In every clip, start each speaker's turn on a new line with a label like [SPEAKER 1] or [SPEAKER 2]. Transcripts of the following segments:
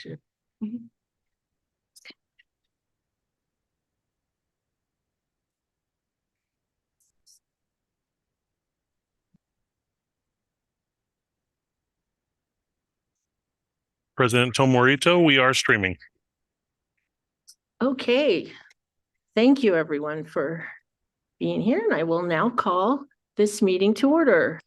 [SPEAKER 1] should.
[SPEAKER 2] President Tomorito, we are streaming.
[SPEAKER 1] Okay. Thank you, everyone, for being here, and I will now call this meeting to order.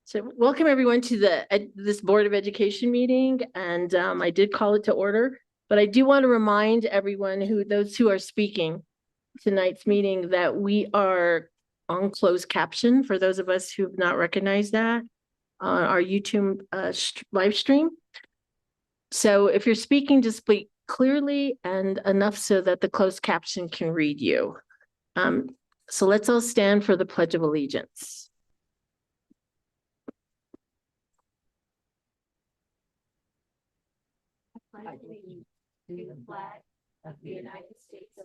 [SPEAKER 1] So welcome everyone to this Board of Education meeting, and I did call it to order, but I do want to remind everyone those who are speaking tonight's meeting that we are on closed caption for those of us who have not recognized that on our YouTube live stream. So if you're speaking, just speak clearly and enough so that the closed caption can read you. So let's all stand for the Pledge of Allegiance. I pledge allegiance to the flag of the United States of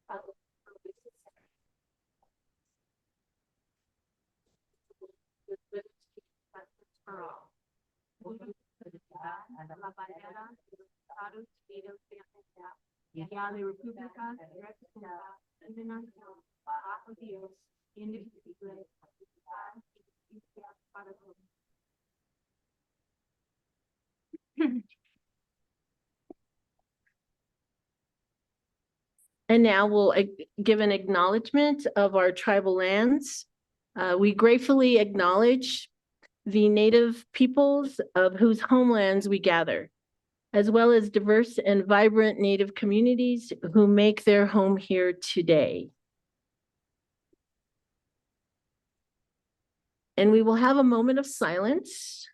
[SPEAKER 1] America. For all. La bandera de los Estados Unidos de América y a la República Revolucionaria de la Nación bajo Dios indivisible y justicia para todos. And now we'll give an acknowledgement of our tribal lands. We gratefully acknowledge the Native peoples of whose homelands we gather, as well as diverse and vibrant Native communities who make their home here today. And we will have a moment of silence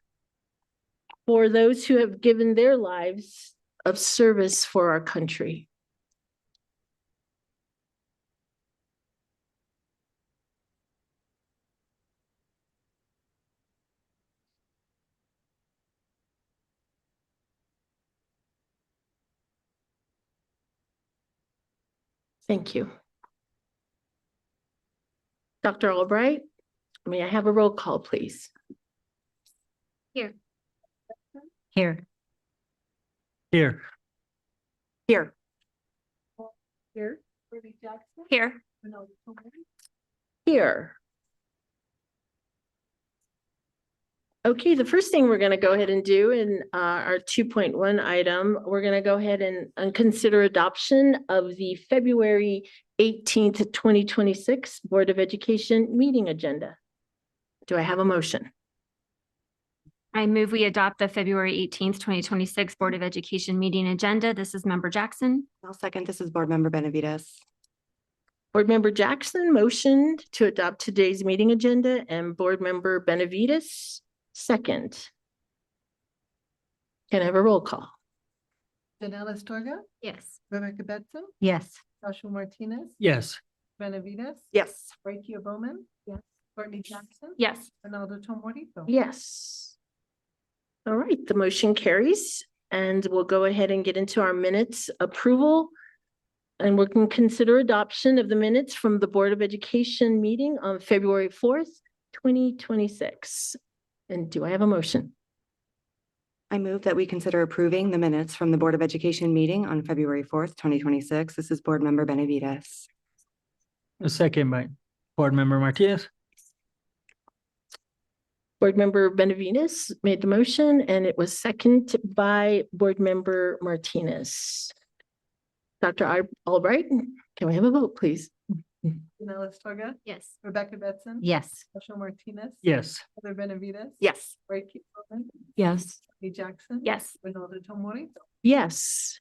[SPEAKER 1] for those who have given their lives of service for our country. Thank you. Dr. Albright, may I have a roll call, please?
[SPEAKER 3] Here.
[SPEAKER 1] Here.
[SPEAKER 2] Here.
[SPEAKER 3] Here.
[SPEAKER 1] Here.
[SPEAKER 3] Here.
[SPEAKER 1] Here. Okay, the first thing we're going to go ahead and do in our 2.1 item, we're going to go ahead and consider adoption of the February 18th, 2026 Board of Education meeting agenda. Do I have a motion?
[SPEAKER 3] I move we adopt the February 18th, 2026 Board of Education meeting agenda. This is Member Jackson.
[SPEAKER 4] I'll second. This is Board Member Benavides.
[SPEAKER 1] Board Member Jackson motioned to adopt today's meeting agenda, and Board Member Benavides second. Can I have a roll call?
[SPEAKER 5] Janelle Estorga,
[SPEAKER 3] Yes.
[SPEAKER 5] Rebecca Betson,
[SPEAKER 1] Yes.
[SPEAKER 5] Joshua Martinez,
[SPEAKER 2] Yes.
[SPEAKER 5] Benavides.
[SPEAKER 4] Yes.
[SPEAKER 5] Raikia Bowman.
[SPEAKER 1] Yes.
[SPEAKER 5] Courtney Jackson.
[SPEAKER 3] Yes.
[SPEAKER 5] Ronaldo Tomorito.
[SPEAKER 1] Yes. All right, the motion carries, and we'll go ahead and get into our minutes approval. And we can consider adoption of the minutes from the Board of Education meeting on February 4th, 2026. And do I have a motion?
[SPEAKER 4] I move that we consider approving the minutes from the Board of Education meeting on February 4th, 2026. This is Board Member Benavides.
[SPEAKER 6] A second by Board Member Martinez.
[SPEAKER 1] Board Member Benavides made the motion, and it was seconded by Board Member Martinez. Dr. Albright, can we have a vote, please?
[SPEAKER 5] Janelle Estorga,
[SPEAKER 3] Yes.
[SPEAKER 5] Rebecca Betson.
[SPEAKER 1] Yes.
[SPEAKER 5] Joshua Martinez.
[SPEAKER 6] Yes.
[SPEAKER 5] Heather Benavides.
[SPEAKER 4] Yes.
[SPEAKER 5] Raikia Bowman.
[SPEAKER 1] Yes.
[SPEAKER 5] Courtney Jackson.
[SPEAKER 3] Yes.
[SPEAKER 5] Ronaldo Tomorito.
[SPEAKER 1] Yes.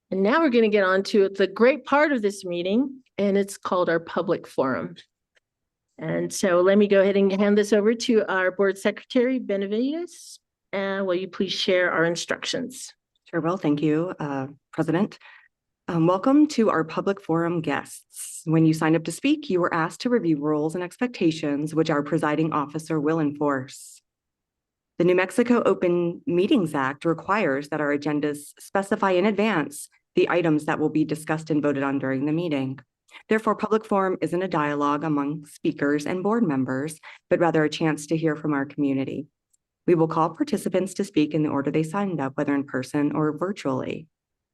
[SPEAKER 1] And now we're going to get on to the great part of this meeting, and it's called our public forum. And so let me go ahead and hand this over to our Board Secretary, Benavides. And will you please share our instructions?
[SPEAKER 4] Sure will. Thank you, President. Welcome to our public forum guests. When you signed up to speak, you were asked to review rules and expectations, which our presiding officer will enforce. The New Mexico Open Meetings Act requires that our agendas specify in advance the items that will be discussed and voted on during the meeting. Therefore, public forum isn't a dialogue among speakers and board members, but rather a chance to hear from our community. We will call participants to speak in the order they signed up, whether in person or virtually.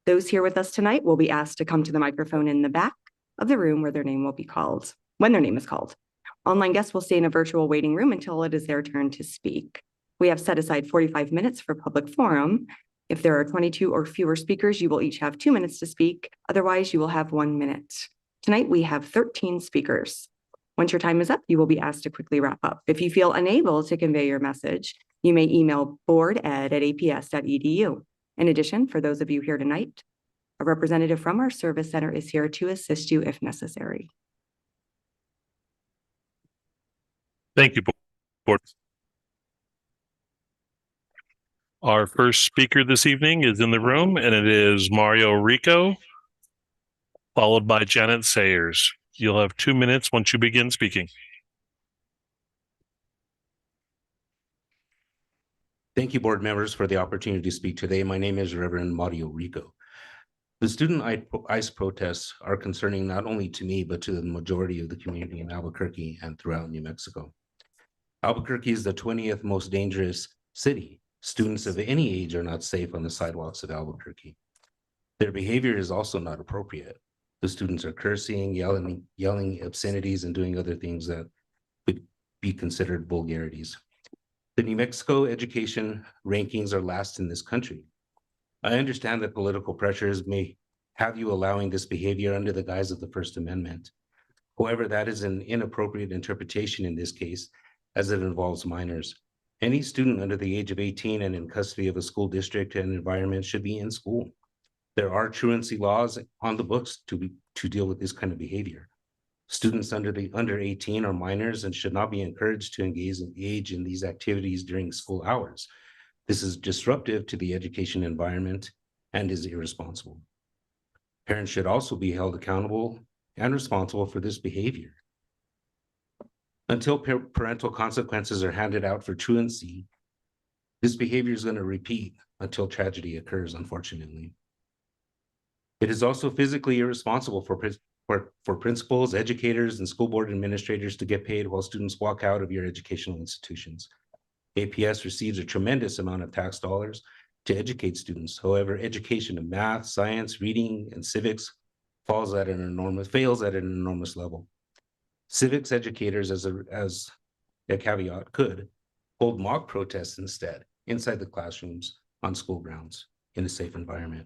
[SPEAKER 4] Those here with us tonight will be asked to come to the microphone in the back of the room where their name will be called, when their name is called. Online guests will stay in a virtual waiting room until it is their turn to speak. We have set aside 45 minutes for public forum. If there are 22 or fewer speakers, you will each have 2 minutes to speak. Otherwise, you will have 1 minute. Tonight, we have 13 speakers. Once your time is up, you will be asked to quickly wrap up. If you feel unable to convey your message, you may email boarded@aps.edu. In addition, for those of you here tonight, a representative from our service center is here to assist you if necessary.
[SPEAKER 2] Thank you, Board. Our first speaker this evening is in the room, and it is Mario Rico, followed by Janet Sayers. You'll have 2 minutes once you begin speaking.
[SPEAKER 7] Thank you, board members, for the opportunity to speak today. My name is Reverend Mario Rico. The student ICE protests are concerning not only to me, but to the majority of the community in Albuquerque and throughout New Mexico. Albuquerque is the 20th most dangerous city. Students of any age are not safe on the sidewalks of Albuquerque. Their behavior is also not appropriate. The students are cursing, yelling obscenities, and doing other things that would be considered vulgarities. The New Mexico education rankings are last in this country. I understand that political pressures may have you allowing this behavior under the guise of the First Amendment. However, that is an inappropriate interpretation in this case, as it involves minors. Any student under the age of 18 and in custody of a school district and environment should be in school. There are truancy laws on the books to deal with this kind of behavior. Students under 18 are minors and should not be encouraged to engage in these activities during school hours. This is disruptive to the education environment and is irresponsible. Parents should also be held accountable and responsible for this behavior. Until parental consequences are handed out for truancy, this behavior is going to repeat until tragedy occurs, unfortunately. It is also physically irresponsible for principals, educators, and school board administrators to get paid while students walk out of your educational institutions. APS receives a tremendous amount of tax dollars to educate students. However, education of math, science, reading, and civics fails at an enormous level. Civics educators, as a caveat, could hold mock protests instead inside the classrooms on school grounds in a safe environment.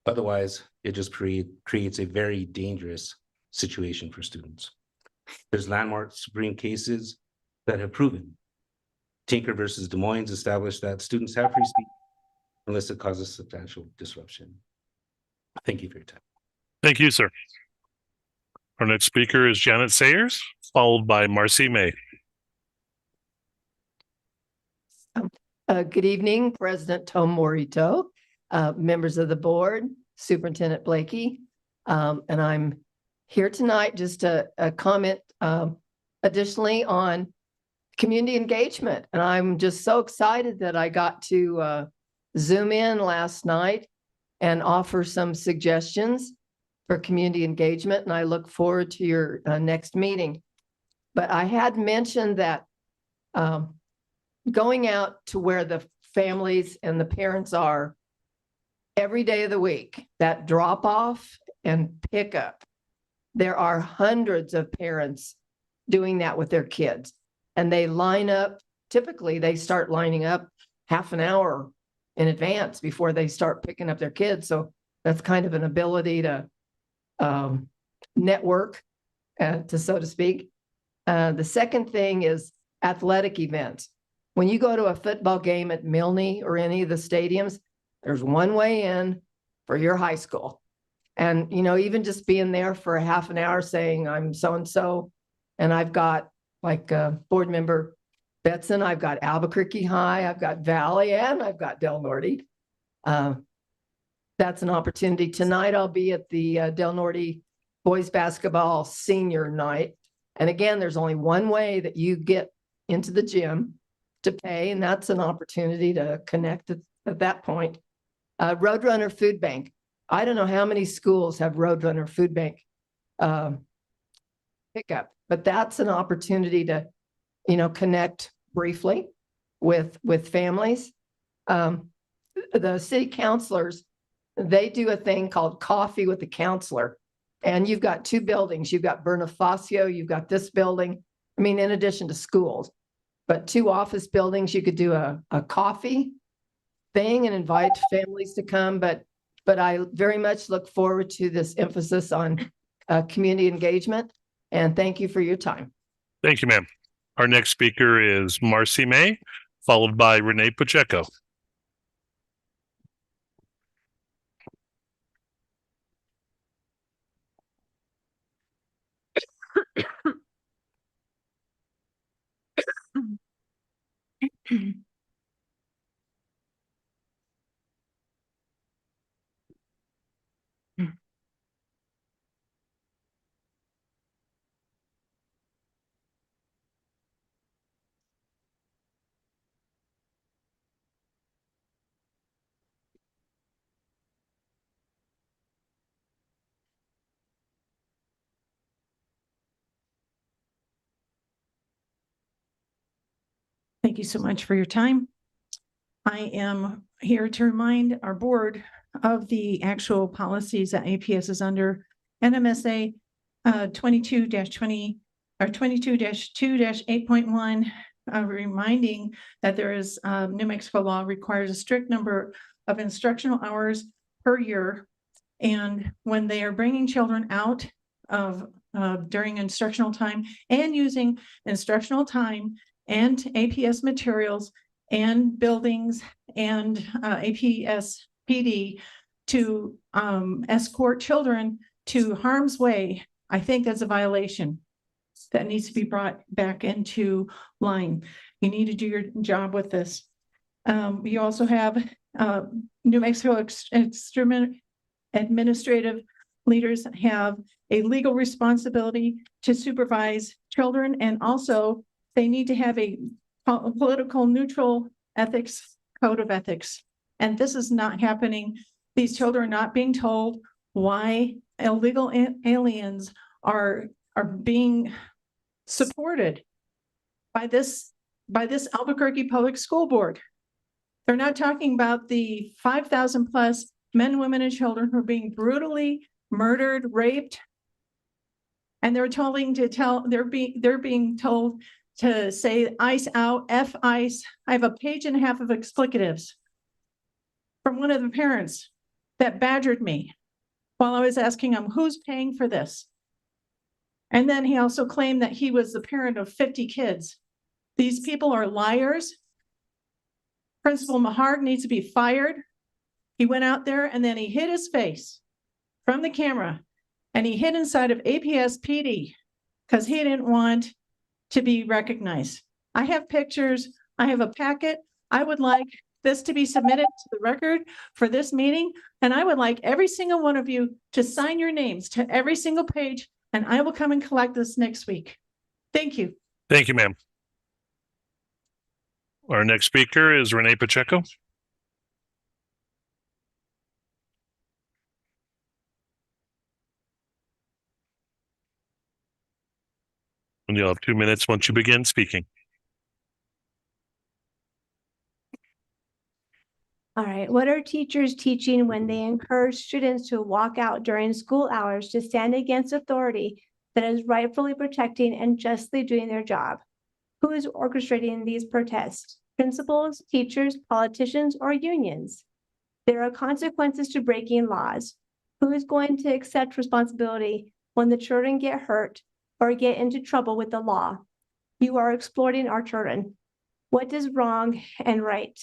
[SPEAKER 7] Otherwise, it just creates a very dangerous situation for students. There's landmark Supreme cases that have proven. Tinker versus Des Moines established that students have free speech unless it causes substantial disruption. Thank you for your time.
[SPEAKER 2] Thank you, sir. Our next speaker is Janet Sayers, followed by Marcy May.
[SPEAKER 8] Good evening, President Tom Morito, members of the board, Superintendent Blakey. And I'm here tonight just to comment additionally on community engagement. And I'm just so excited that I got to Zoom in last night and offer some suggestions for community engagement. And I look forward to your next meeting. But I had mentioned that going out to where the families and the parents are every day of the week, that drop off and pickup, there are hundreds of parents doing that with their kids. And they line up, typically they start lining up half an hour in advance before they start picking up their kids. So that's kind of an ability to network, so to speak. The second thing is athletic events. When you go to a football game at Milne or any of the stadiums, there's one way in for your high school. And, you know, even just being there for a half an hour saying I'm so-and-so, and I've got like board member Betson, I've got Albuquerque High, I've got Valley, and I've got Del Norte. That's an opportunity. Tonight I'll be at the Del Norte boys basketball senior night. And again, there's only one way that you get into the gym to pay, and that's an opportunity to connect at that point. Roadrunner Food Bank. I don't know how many schools have Roadrunner Food Bank pickup, but that's an opportunity to, you know, connect briefly. with families. The city councilors, they do a thing called Coffee with the Counselor. And you've got two buildings. You've got Bonifacio, you've got this building. I mean, in addition to schools, but two office buildings, you could do a coffee thing and invite families to come. But I very much look forward to this emphasis on community engagement. And thank you for your time.
[SPEAKER 2] Thank you, ma'am. Our next speaker is Marcy May, followed by Renee Pacheco.
[SPEAKER 9] Thank you so much for your time. I am here to remind our board of the actual policies that APS is under. NMSA 22-20 or 22-2-8.1, reminding that there is New Mexico law requires a strict number of instructional hours per year. And when they are bringing children out of during instructional time and using instructional time and APS materials and buildings and APS PD to escort children to harm's way, I think that's a violation that needs to be brought back into line. You need to do your job with this. You also have New Mexico administrative leaders have a legal responsibility to supervise children, and also they need to have a political neutral ethics, code of ethics. And this is not happening. These children are not being told why illegal aliens are being supported by this Albuquerque Public School Board. They're not talking about the 5,000 plus men, women, and children who are being brutally murdered, raped, and they're being told to say ICE out, F ICE. I have a page and a half of explicatives from one of the parents that badgered me while I was asking him, who's paying for this? And then he also claimed that he was the parent of 50 kids. These people are liars. Principal Mahard needs to be fired. He went out there and then he hid his face from the camera and he hid inside of APS PD because he didn't want to be recognized. I have pictures. I have a packet. I would like this to be submitted to the record for this meeting. And I would like every single one of you to sign your names to every single page, and I will come and collect this next week. Thank you.
[SPEAKER 2] Thank you, ma'am. Our next speaker is Renee Pacheco. And you'll have 2 minutes once you begin speaking.
[SPEAKER 10] All right. What are teachers teaching when they encourage students to walk out during school hours to stand against authority that is rightfully protecting and justly doing their job? Who is orchestrating these protests? Principals, teachers, politicians, or unions? There are consequences to breaking laws. Who is going to accept responsibility when the children get hurt or get into trouble with the law? You are exploiting our children. What is wrong and right?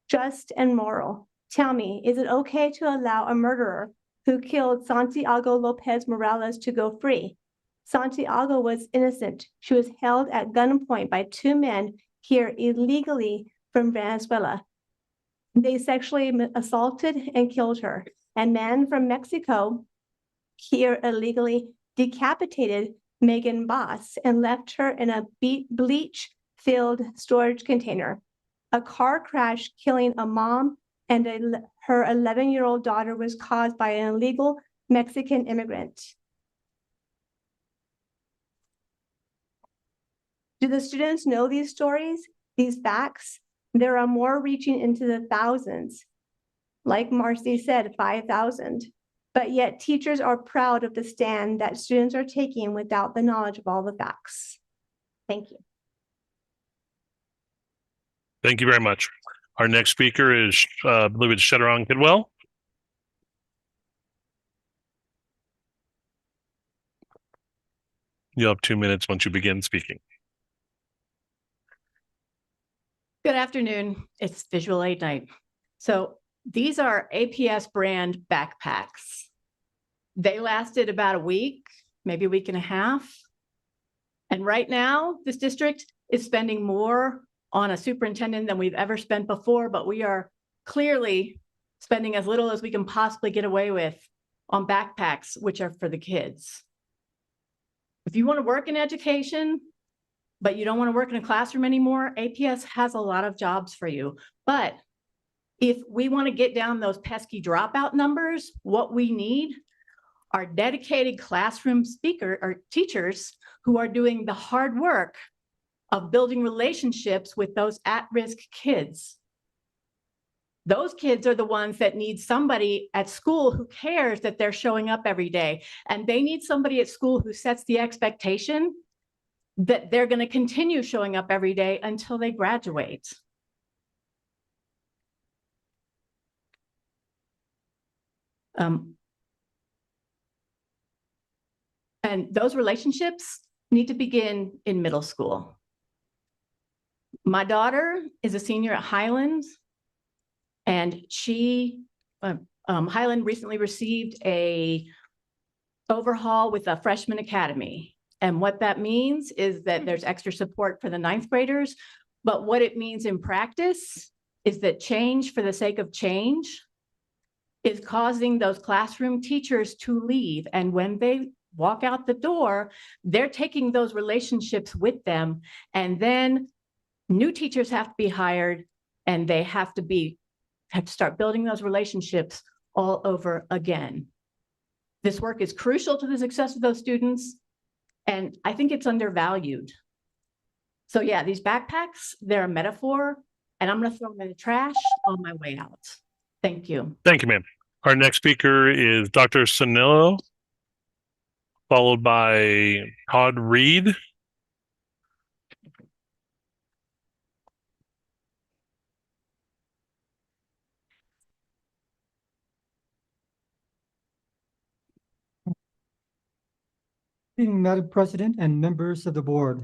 [SPEAKER 10] Just and moral? Tell me, is it okay to allow a murderer who killed Santiago Lopez Morales to go free? Santiago was innocent. She was held at gunpoint by two men here illegally from Venezuela. They sexually assaulted and killed her. And men from Mexico here illegally decapitated Megan Boss and left her in a bleach-filled storage container. A car crash killing a mom and her 11-year-old daughter was caused by an illegal Mexican immigrant. Do the students know these stories, these facts? There are more reaching into the thousands. Like Marcy said, 5,000. But yet teachers are proud of the stand that students are taking without the knowledge of all the facts. Thank you.
[SPEAKER 2] Thank you very much. Our next speaker is, I believe it's Shederon Kidwell. You'll have 2 minutes once you begin speaking.
[SPEAKER 11] Good afternoon. It's visual aid night. So these are APS brand backpacks. They lasted about a week, maybe a week and a half. And right now, this district is spending more on a superintendent than we've ever spent before, but we are clearly spending as little as we can possibly get away with on backpacks, which are for the kids. If you want to work in education, but you don't want to work in a classroom anymore, APS has a lot of jobs for you. But if we want to get down those pesky dropout numbers, what we need are dedicated classroom teachers who are doing the hard work of building relationships with those at-risk kids. Those kids are the ones that need somebody at school who cares that they're showing up every day. And they need somebody at school who sets the expectation that they're going to continue showing up every day until they graduate. And those relationships need to begin in middle school. My daughter is a senior at Highland, and Highland recently received a overhaul with a freshman academy. And what that means is that there's extra support for the 9th graders, but what it means in practice is that change for the sake of change is causing those classroom teachers to leave. And when they walk out the door, they're taking those relationships with them. And then new teachers have to be hired, and they have to start building those relationships all over again. This work is crucial to the success of those students, and I think it's undervalued. So yeah, these backpacks, they're a metaphor, and I'm going to throw them in the trash on my way out. Thank you.
[SPEAKER 2] Thank you, ma'am. Our next speaker is Dr. Sonillo, followed by Todd Reed.
[SPEAKER 6] Madam President and members of the board,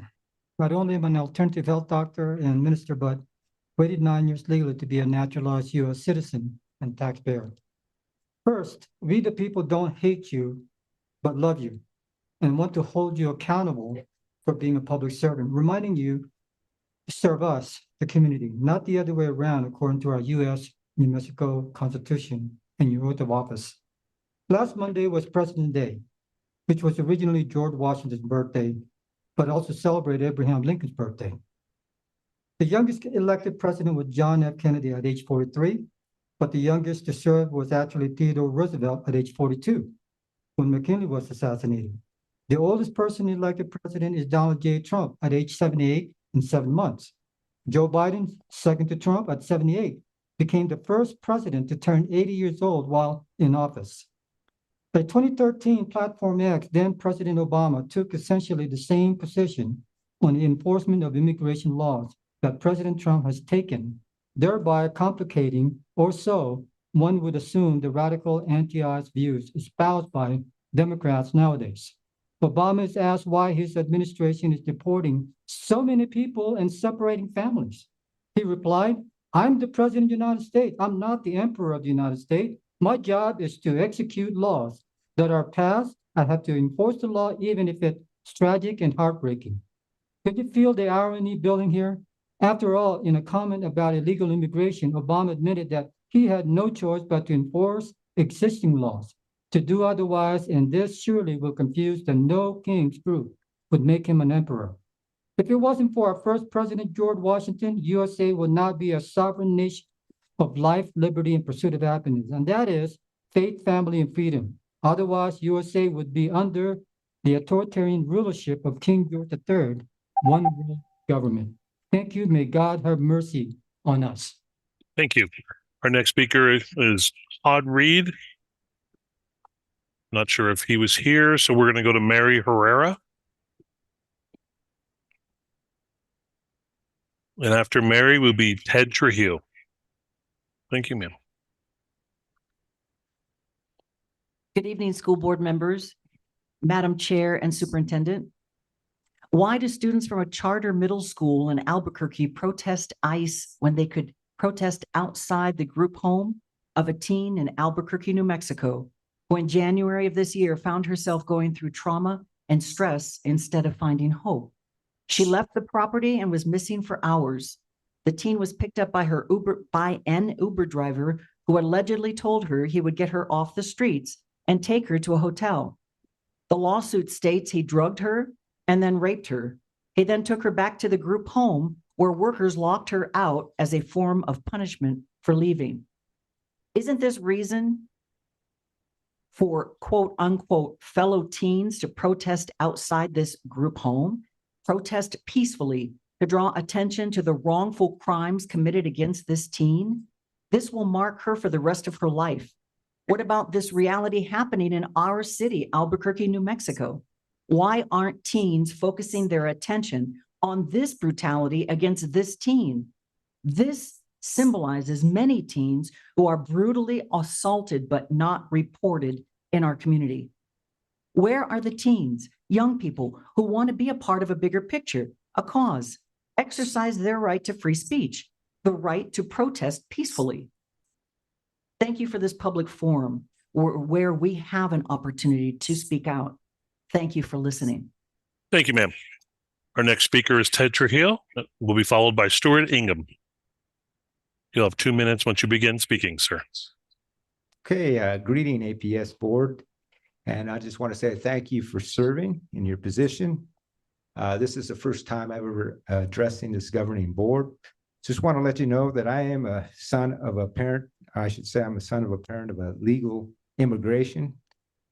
[SPEAKER 6] not only am I an alternative health doctor and minister, but waited 9 years legally to be a naturalized U.S. citizen and taxpayer. First, we the people don't hate you, but love you and want to hold you accountable for being a public servant, reminding you to serve us, the community, not the other way around, according to our U.S. New Mexico Constitution and your oath of office. Last Monday was President's Day, which was originally George Washington's birthday, but also celebrated Abraham Lincoln's birthday. The youngest elected president was John F. Kennedy at age 43, but the youngest to serve was actually Theodore Roosevelt at age 42, when McKinley was assassinated. The oldest person elected president is Donald J. Trump at age 78 and 7 months. Joe Biden, second to Trump at 78, became the first president to turn 80 years old while in office. By 2013, Platform X, then President Obama, took essentially the same position on the enforcement of immigration laws that President Trump has taken, thereby complicating, or so one would assume, the radical anti-ICE views espoused by Democrats nowadays. Obama is asked why his administration is deporting so many people and separating families. He replied, "I'm the President of the United States. I'm not the Emperor of the United States. My job is to execute laws that are passed. I have to enforce the law, even if it's tragic and heartbreaking." Could you feel the irony building here? After all, in a comment about illegal immigration, Obama admitted that he had no choice but to enforce existing laws. To do otherwise, and this surely will confuse the no kings group, would make him an emperor. If it wasn't for our first president, George Washington, USA would not be a sovereign nation of life, liberty, and pursuit of happiness. And that is faith, family, and freedom. Otherwise, USA would be under the authoritarian rulership of King George III, one world government. Thank you. May God have mercy on us.
[SPEAKER 2] Thank you. Our next speaker is Todd Reed. Not sure if he was here, so we're going to go to Mary Herrera. And after Mary will be Ted Trujillo. Thank you, ma'am.
[SPEAKER 12] Good evening, school board members, Madam Chair and Superintendent. Why do students from a charter middle school in Albuquerque protest ICE when they could protest outside the group home of a teen in Albuquerque, New Mexico, who in January of this year found herself going through trauma and stress instead of finding hope? She left the property and was missing for hours. The teen was picked up by an Uber driver who allegedly told her he would get her off the streets and take her to a hotel. The lawsuit states he drugged her and then raped her. He then took her back to the group home where workers locked her out as a form of punishment for leaving. Isn't this reason for quote unquote fellow teens to protest outside this group home? Protest peacefully to draw attention to the wrongful crimes committed against this teen? This will mark her for the rest of her life. What about this reality happening in our city, Albuquerque, New Mexico? Why aren't teens focusing their attention on this brutality against this teen? This symbolizes many teens who are brutally assaulted but not reported in our community. Where are the teens, young people who want to be a part of a bigger picture, a cause, exercise their right to free speech, the right to protest peacefully? Thank you for this public forum where we have an opportunity to speak out. Thank you for listening.
[SPEAKER 2] Thank you, ma'am. Our next speaker is Ted Trujillo. Will be followed by Stuart Ingham. You'll have 2 minutes once you begin speaking, sir.
[SPEAKER 13] Okay, greeting APS board. And I just want to say thank you for serving in your position. This is the first time I've ever addressing this governing board. Just want to let you know that I am a son of a parent. I should say I'm a son of a parent of a legal immigration.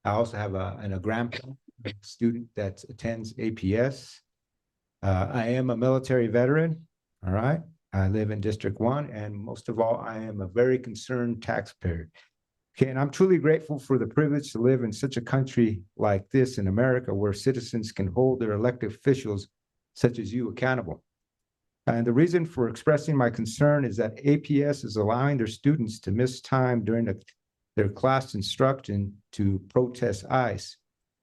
[SPEAKER 13] I also have a grandparent, a student that attends APS. I am a military veteran, all right? I live in District 1, and most of all, I am a very concerned taxpayer. Okay, and I'm truly grateful for the privilege to live in such a country like this in America, where citizens can hold their elected officials such as you accountable. And the reason for expressing my concern is that APS is allowing their students to miss time during their class instruction to protest ICE,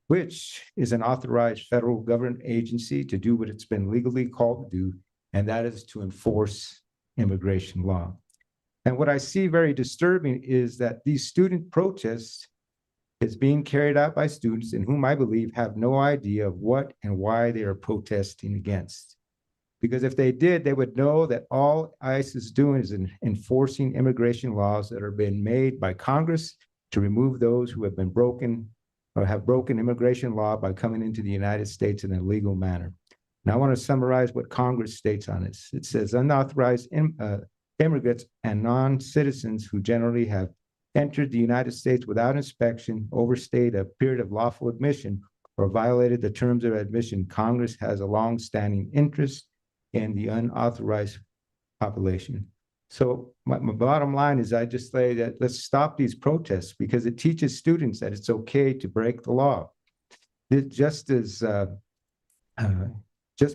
[SPEAKER 13] which is an authorized federal government agency to do what it's been legally called to do, and that is to enforce immigration law. And what I see very disturbing is that these student protests is being carried out by students in whom I believe have no idea of what and why they are protesting against. Because if they did, they would know that all ICE is doing is enforcing immigration laws that are being made by Congress to remove those who have been broken or have broken immigration law by coming into the United States in a legal manner. Now I want to summarize what Congress states on this. It says unauthorized immigrants and non-citizens who generally have entered the United States without inspection, overstayed a period of lawful admission, or violated the terms of admission. Congress has a long-standing interest in the unauthorized population. So my bottom line is I just say that let's stop these protests because it teaches students that it's okay to break the law. Just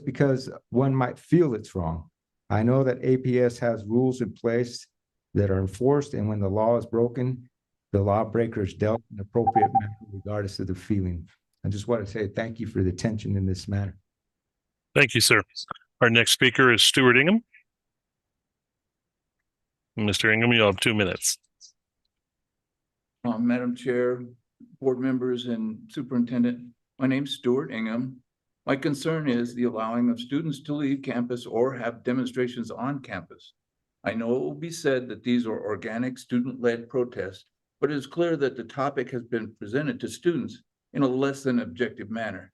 [SPEAKER 13] because one might feel it's wrong. I know that APS has rules in place that are enforced, and when the law is broken, the lawbreaker is dealt in appropriate manner regardless of the feeling. I just want to say thank you for the attention in this matter.
[SPEAKER 2] Thank you, sir. Our next speaker is Stuart Ingham. Mr. Ingham, you'll have 2 minutes.
[SPEAKER 14] Madam Chair, board members, and superintendent, my name's Stuart Ingham. My concern is the allowing of students to leave campus or have demonstrations on campus. I know it will be said that these are organic student-led protests, but it is clear that the topic has been presented to students in a less than objective manner.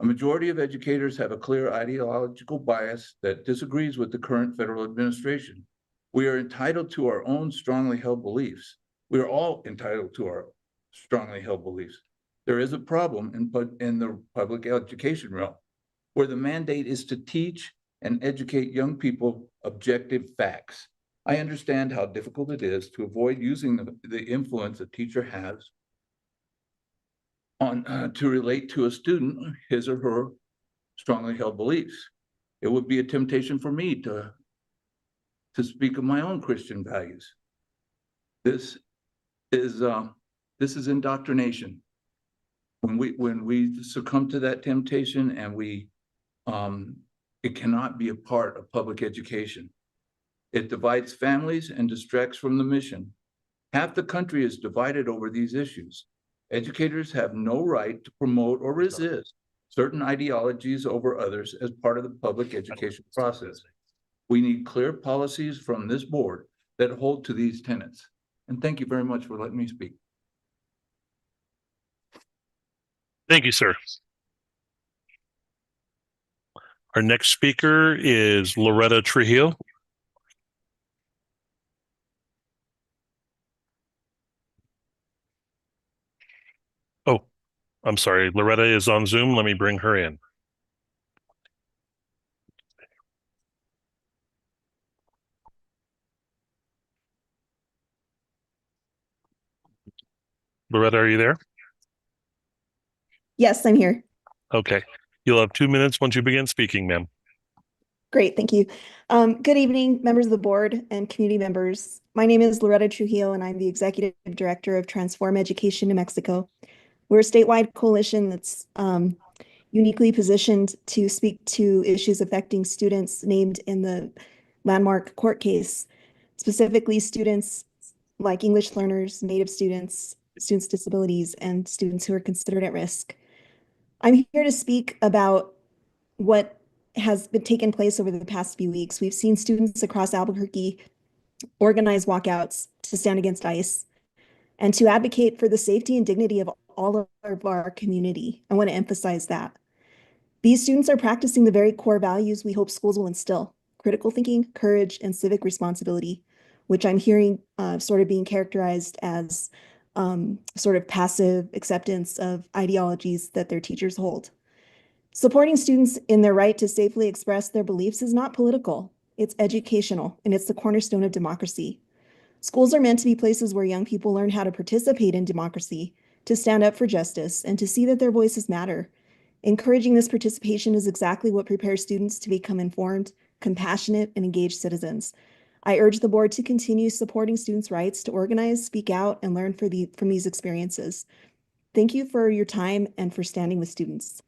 [SPEAKER 14] A majority of educators have a clear ideological bias that disagrees with the current federal administration. We are entitled to our own strongly held beliefs. We are all entitled to our strongly held beliefs. There is a problem in the public education realm where the mandate is to teach and educate young people objective facts. I understand how difficult it is to avoid using the influence a teacher has on to relate to a student his or her strongly held beliefs. It would be a temptation for me to speak of my own Christian values. This is indoctrination. When we succumb to that temptation and it cannot be a part of public education. It divides families and distracts from the mission. Half the country is divided over these issues. Educators have no right to promote or resist certain ideologies over others as part of the public education process. We need clear policies from this board that hold to these tenets. And thank you very much for letting me speak.
[SPEAKER 2] Thank you, sir. Our next speaker is Loretta Trujillo. Oh, I'm sorry. Loretta is on Zoom. Let me bring her in. Loretta, are you there?
[SPEAKER 15] Yes, I'm here.
[SPEAKER 2] Okay. You'll have 2 minutes once you begin speaking, ma'am.
[SPEAKER 15] Great, thank you. Good evening, members of the board and community members. My name is Loretta Trujillo, and I'm the Executive Director of Transform Education New Mexico. We're a statewide coalition that's uniquely positioned to speak to issues affecting students named in the landmark court case, specifically students like English learners, Native students, students with disabilities, and students who are considered at risk. I'm here to speak about what has been taken place over the past few weeks. We've seen students across Albuquerque organize walkouts to stand against ICE and to advocate for the safety and dignity of all of our community. I want to emphasize that. These students are practicing the very core values we hope schools will instill: critical thinking, courage, and civic responsibility, which I'm hearing sort of being characterized as sort of passive acceptance of ideologies that their teachers hold. Supporting students in their right to safely express their beliefs is not political. It's educational, and it's the cornerstone of democracy. Schools are meant to be places where young people learn how to participate in democracy, to stand up for justice, and to see that their voices matter. Encouraging this participation is exactly what prepares students to become informed, compassionate, and engaged citizens. I urge the board to continue supporting students' rights to organize, speak out, and learn from these experiences. Thank you for your time and for standing with students.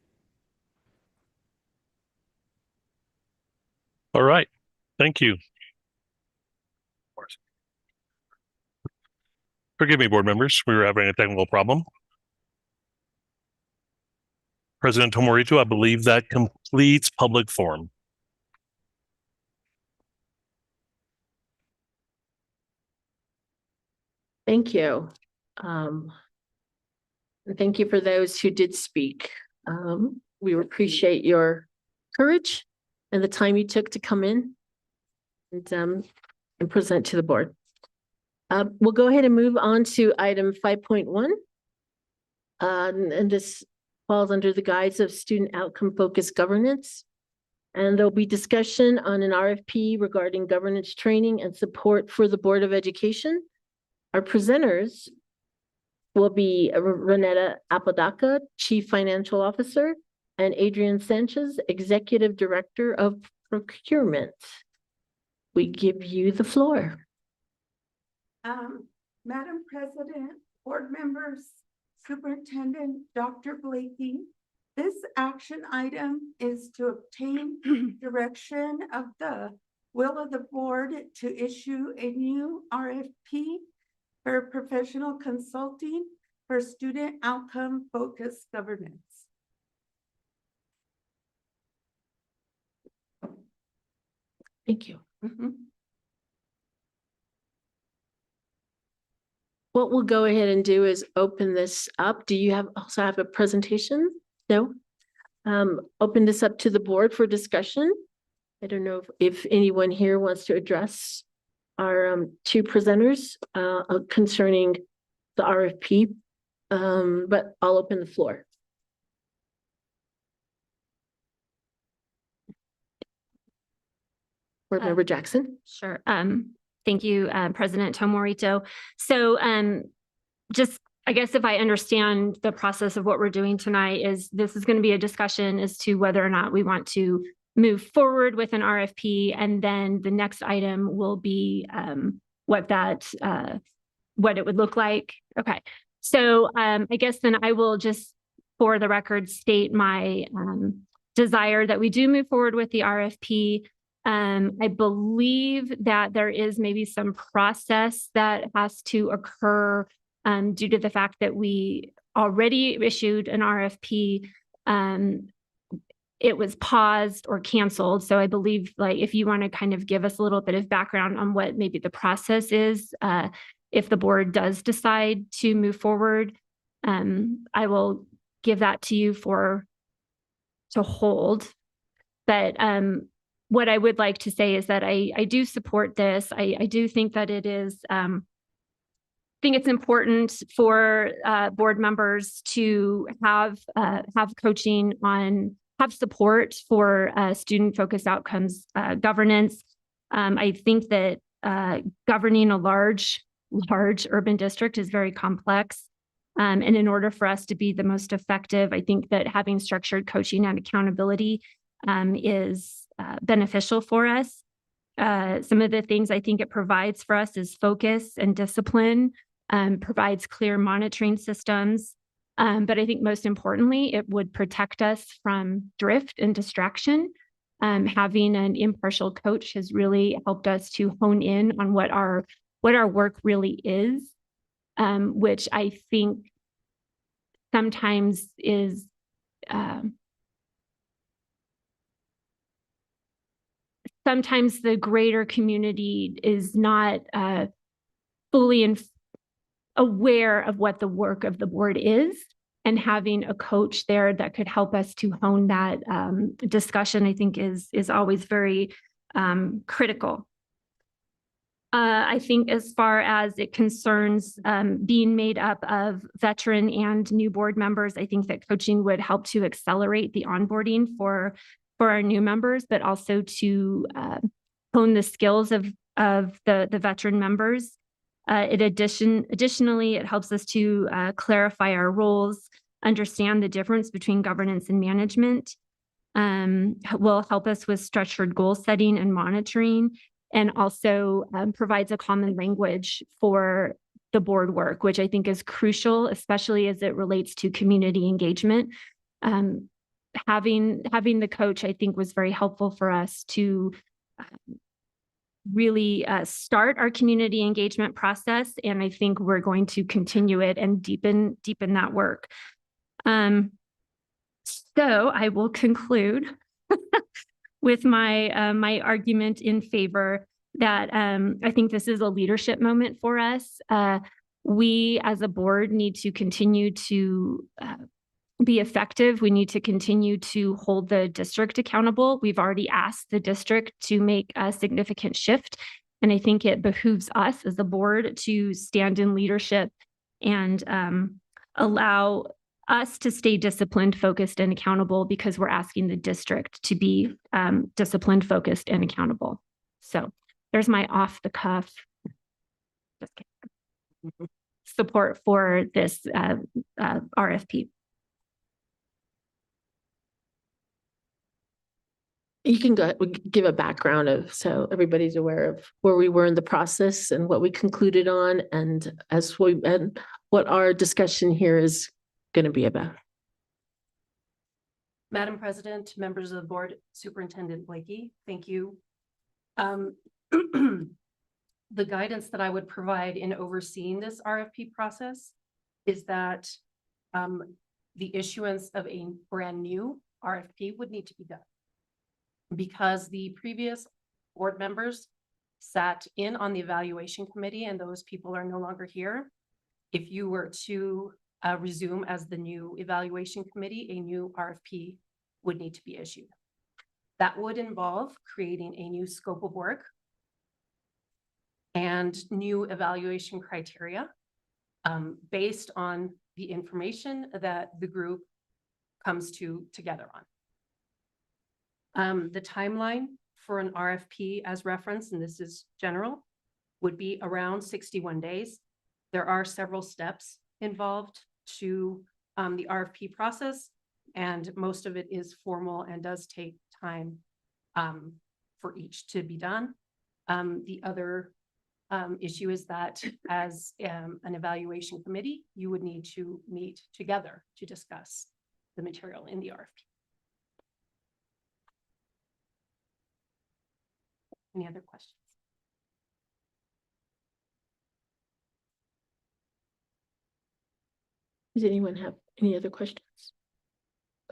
[SPEAKER 2] All right. Thank you. Forgive me, board members. We were having a technical problem. President Tomorito, I believe that completes public forum.
[SPEAKER 1] Thank you. And thank you for those who did speak. We appreciate your courage and the time you took to come in and present to the board. We'll go ahead and move on to item 5.1. And this falls under the guise of student outcome focused governance. And there'll be discussion on an RFP regarding governance training and support for the Board of Education. Our presenters will be Renetta Apodaca, Chief Financial Officer, and Adrian Sanchez, Executive Director of Procurement. We give you the floor.
[SPEAKER 16] Madam President, board members, Superintendent Dr. Blakey, this action item is to obtain direction of the will of the board to issue a new RFP for professional consulting for student outcome focused governance.
[SPEAKER 1] Thank you. What we'll go ahead and do is open this up. Do you also have a presentation? No? Open this up to the board for discussion. I don't know if anyone here wants to address our two presenters concerning the RFP, but I'll open the floor. Board Member Jackson?
[SPEAKER 3] Sure. Thank you, President Tomorito. So, just, I guess if I understand the process of what we're doing tonight is this is going to be a discussion as to whether or not we want to move forward with an RFP. And then the next item will be, what it would look like. Okay. So, I guess then I will just, for the record, state my, desire that we do move forward with the RFP. I believe that there is maybe some process that has to occur due to the fact that we already issued an RFP. It was paused or canceled. So I believe, like, if you want to kind of give us a little bit of background on what maybe the process is, if the board does decide to move forward, I will give that to you to hold. But what I would like to say is that I do support this. I do think that it is, I think it's important for board members to have coaching have support for student-focused outcomes governance. I think that governing a large urban district is very complex. And in order for us to be the most effective, I think that having structured coaching and accountability is beneficial for us. Some of the things I think it provides for us is focus and discipline, provides clear monitoring systems. But I think most importantly, it would protect us from drift and distraction. Having an impartial coach has really helped us to hone in on what our work really is, which I think sometimes is sometimes the greater community is not fully aware of what the work of the board is, and having a coach there that could help us to hone that discussion, I think is always very critical. I think as far as it concerns being made up of veteran and new board members, I think that coaching would help to accelerate the onboarding for our new members, but also to hone the skills of the veteran members. Additionally, it helps us to clarify our roles, understand the difference between governance and management, will help us with structured goal setting and monitoring, and also provides a common language for the board work, which I think is crucial, especially as it relates to community engagement. Having the coach, I think, was very helpful for us to really start our community engagement process, and I think we're going to continue it and deepen that work. So I will conclude with my argument in favor that I think this is a leadership moment for us. We as a board need to continue to be effective. We need to continue to hold the district accountable. We've already asked the district to make a significant shift, and I think it behooves us as a board to stand in leadership and allow us to stay disciplined, focused, and accountable, because we're asking the district to be disciplined, focused, and accountable. So there's my off the cuff support for this RFP.
[SPEAKER 1] You can give a background so everybody's aware of where we were in the process and what we concluded on, and what our discussion here is going to be about.
[SPEAKER 12] Madam President, members of the board, Superintendent Blakey, thank you. The guidance that I would provide in overseeing this RFP process is that the issuance of a brand new RFP would need to be done, because the previous board members sat in on the evaluation committee and those people are no longer here. If you were to resume as the new evaluation committee, a new RFP would need to be issued. That would involve creating a new scope of work and new evaluation criteria based on the information that the group comes together on. The timeline
[SPEAKER 17] for an RFP as reference, and this is general, would be around 61 days. There are several steps involved to the RFP process, and most of it is formal and does take time for each to be done. The other issue is that as an evaluation committee, you would need to meet together to discuss the material in the RFP. Any other questions?
[SPEAKER 1] Does anyone have any other questions?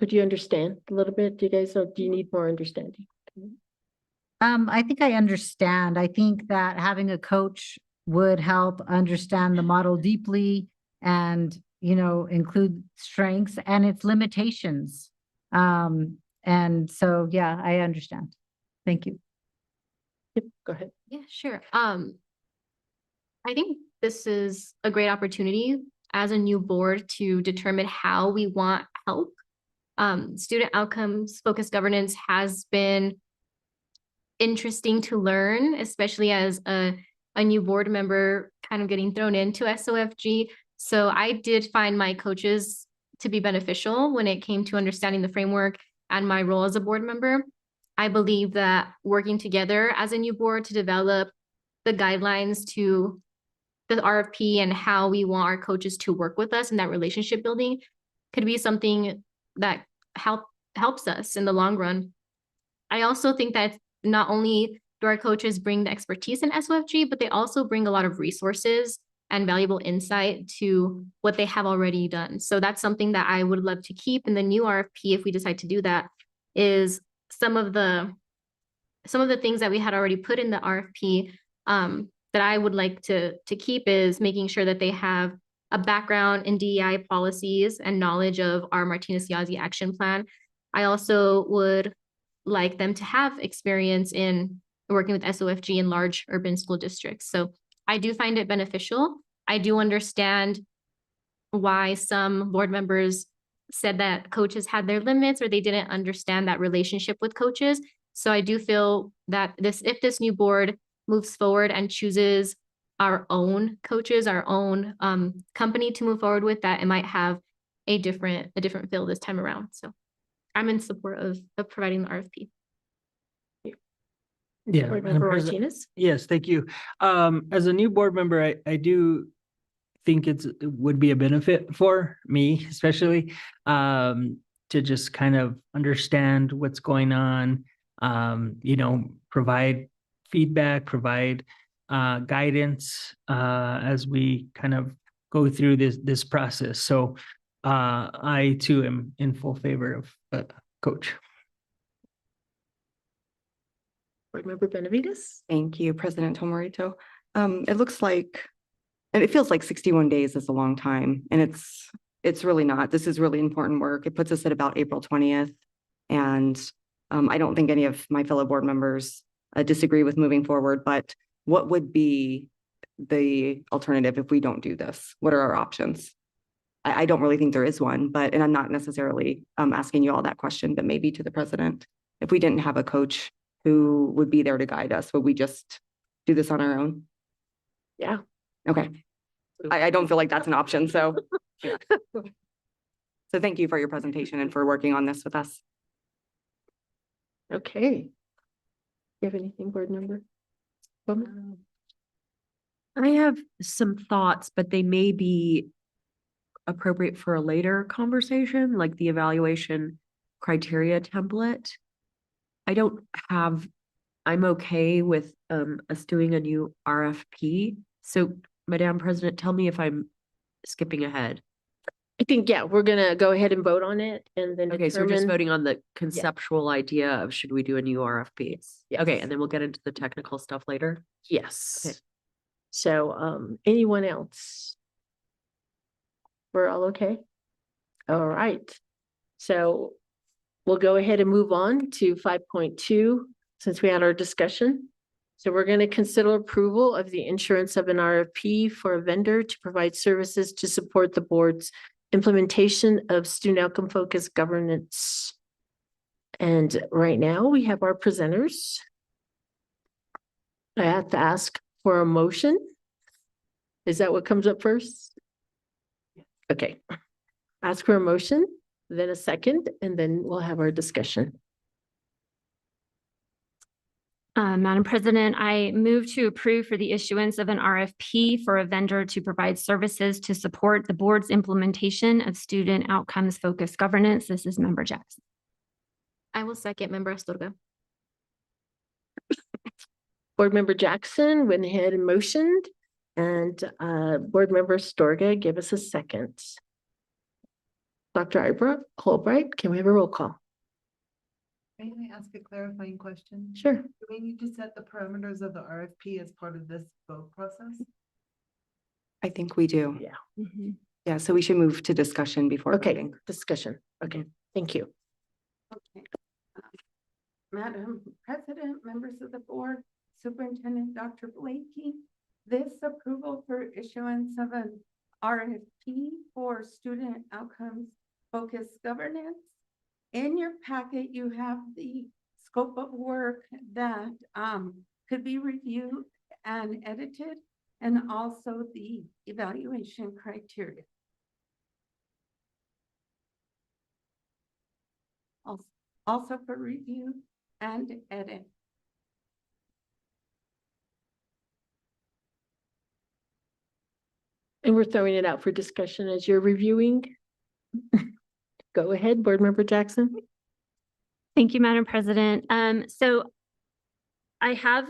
[SPEAKER 1] Or do you understand a little bit? Do you guys, or do you need more understanding?
[SPEAKER 18] I think I understand. I think that having a coach would help understand the model deeply and, you know, include strengths and its limitations. And so, yeah, I understand. Thank you.
[SPEAKER 1] Yep, go ahead.
[SPEAKER 3] Yeah, sure. I think this is a great opportunity as a new board to determine how we want help. Student outcomes focused governance has been interesting to learn, especially as a new board member kind of getting thrown into SOFG. So I did find my coaches to be beneficial when it came to understanding the framework and my role as a board member. I believe that working together as a new board to develop the guidelines to the RFP and how we want our coaches to work with us in that relationship building could be something that helps us in the long run. I also think that not only do our coaches bring the expertise in SOFG, but they also bring a lot of resources and valuable insight to what they have already done. So that's something that I would love to keep in the new RFP if we decide to do that, is some of the things that we had already put in the RFP that I would like to keep is making sure that they have a background in DEI policies and knowledge of our Martinez-Yazzie action plan. I also would like them to have experience in working with SOFG in large urban school districts. So I do find it beneficial. I do understand why some board members said that coaches had their limits or they didn't understand that relationship with coaches. So I do feel that if this new board moves forward and chooses our own coaches, our own company to move forward with, that it might have a different feel this time around. So I'm in support of providing the RFP.
[SPEAKER 19] Yeah,
[SPEAKER 1] Board
[SPEAKER 19] Madam
[SPEAKER 1] Member
[SPEAKER 19] President.
[SPEAKER 1] Martinez?
[SPEAKER 19] Yes, thank you. As a new board member, I do think it would be a benefit for me, especially to just kind of understand what's going on, provide feedback, provide guidance as we kind of go through this process. So I too am in full favor of coach.
[SPEAKER 1] Board Member Benavides?
[SPEAKER 4] Thank you, President Tomorito. It looks like, and it feels like 61 days is a long time, and it's really not. This is really important work. It puts us at about April 20th. And I don't think any of my fellow board members disagree with moving forward, but what would be the alternative if we don't do this? What are our options? I don't really think there is one, and I'm not necessarily asking you all that question, but maybe to the president. If we didn't have a coach who would be there to guide us, would we just do this on our own?
[SPEAKER 1] Yeah.
[SPEAKER 4] Okay. I don't feel like that's an option, so. Yeah. So thank you for your presentation and for working on this with us.
[SPEAKER 1] Okay. You have anything, board member?
[SPEAKER 20] I have some thoughts, but they may be appropriate for a later conversation, like the evaluation criteria template. I'm okay with us doing a new RFP. So, Madam President, tell me if I'm skipping ahead.
[SPEAKER 1] I think, yeah, we're gonna go ahead and vote on it and then
[SPEAKER 20] Okay, so we're just
[SPEAKER 1] determine-
[SPEAKER 20] voting on the conceptual idea of should we do a new RFP?
[SPEAKER 1] Yes.
[SPEAKER 20] Okay, and then we'll get into the technical stuff later.
[SPEAKER 1] Yes.
[SPEAKER 20] Okay.
[SPEAKER 1] So, anyone else? We're all okay? All right. So we'll go ahead and move on to 5.2 since we had our discussion. So we're going to consider approval of the insurance of an RFP for a vendor to provide services to support the board's implementation of student outcome focused governance. And right now we have our presenters. I have to ask for a motion. Is that what comes up first? Okay. Ask for a motion, then a second, and then we'll have our discussion.
[SPEAKER 3] Madam President, I move to approve for the issuance of an RFP for a vendor to provide services to support the board's implementation of student outcomes focused governance. This is Member Jackson.
[SPEAKER 21] I will second Member Astorga.
[SPEAKER 1] Board Member Jackson went ahead and motioned, and Board Member Astorga, give us a second. Dr. Albright, can we have a roll call?
[SPEAKER 5] May I ask a clarifying question?
[SPEAKER 1] Sure.
[SPEAKER 5] Do we need to set the parameters of the RFP as part of this vote process?
[SPEAKER 4] I think we do.
[SPEAKER 1] Yeah.
[SPEAKER 4] Yeah, so we should move to discussion before
[SPEAKER 1] Okay,
[SPEAKER 4] voting.
[SPEAKER 1] discussion. Okay, thank you.
[SPEAKER 16] Okay. Madam President, members of the board, Superintendent Dr. Blakey, this approval for issuance of an RFP for student outcomes focused governance. In your packet, you have the scope of work that could be reviewed and edited, and also the evaluation criteria. Also for review and edit.
[SPEAKER 1] And we're throwing it out for discussion as you're reviewing. Go ahead, Board Member Jackson.
[SPEAKER 3] Thank you, Madam President. So I have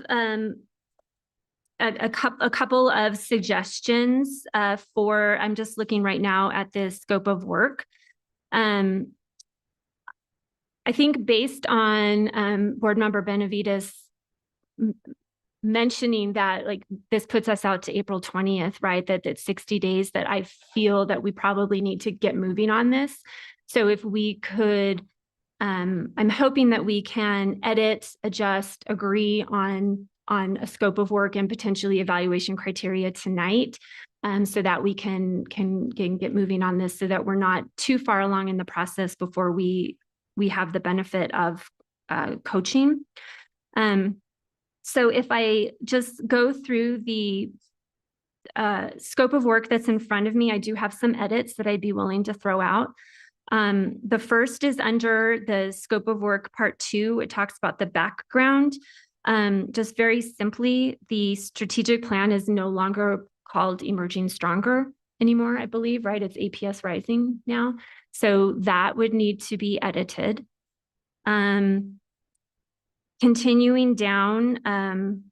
[SPEAKER 3] a couple of suggestions for, I'm just looking right now at this scope of work. I think based on Board Member Benavides mentioning that like this puts us out to April 20th, right? That's 60 days that I feel that we probably need to get moving on this. So if we could, I'm hoping that we can edit, adjust, agree on a scope of work and potentially evaluation criteria tonight, so that we can get moving on this so that we're not too far along in the process before we have the benefit of coaching. So if I just go through the scope of work that's in front of me, I do have some edits that I'd be willing to throw out. The first is under the scope of work part 2. It talks about the background. Just very simply, the strategic plan is no longer called Emerging Stronger anymore, I believe, right? It's APS Rising now. So that would need to be edited. Continuing down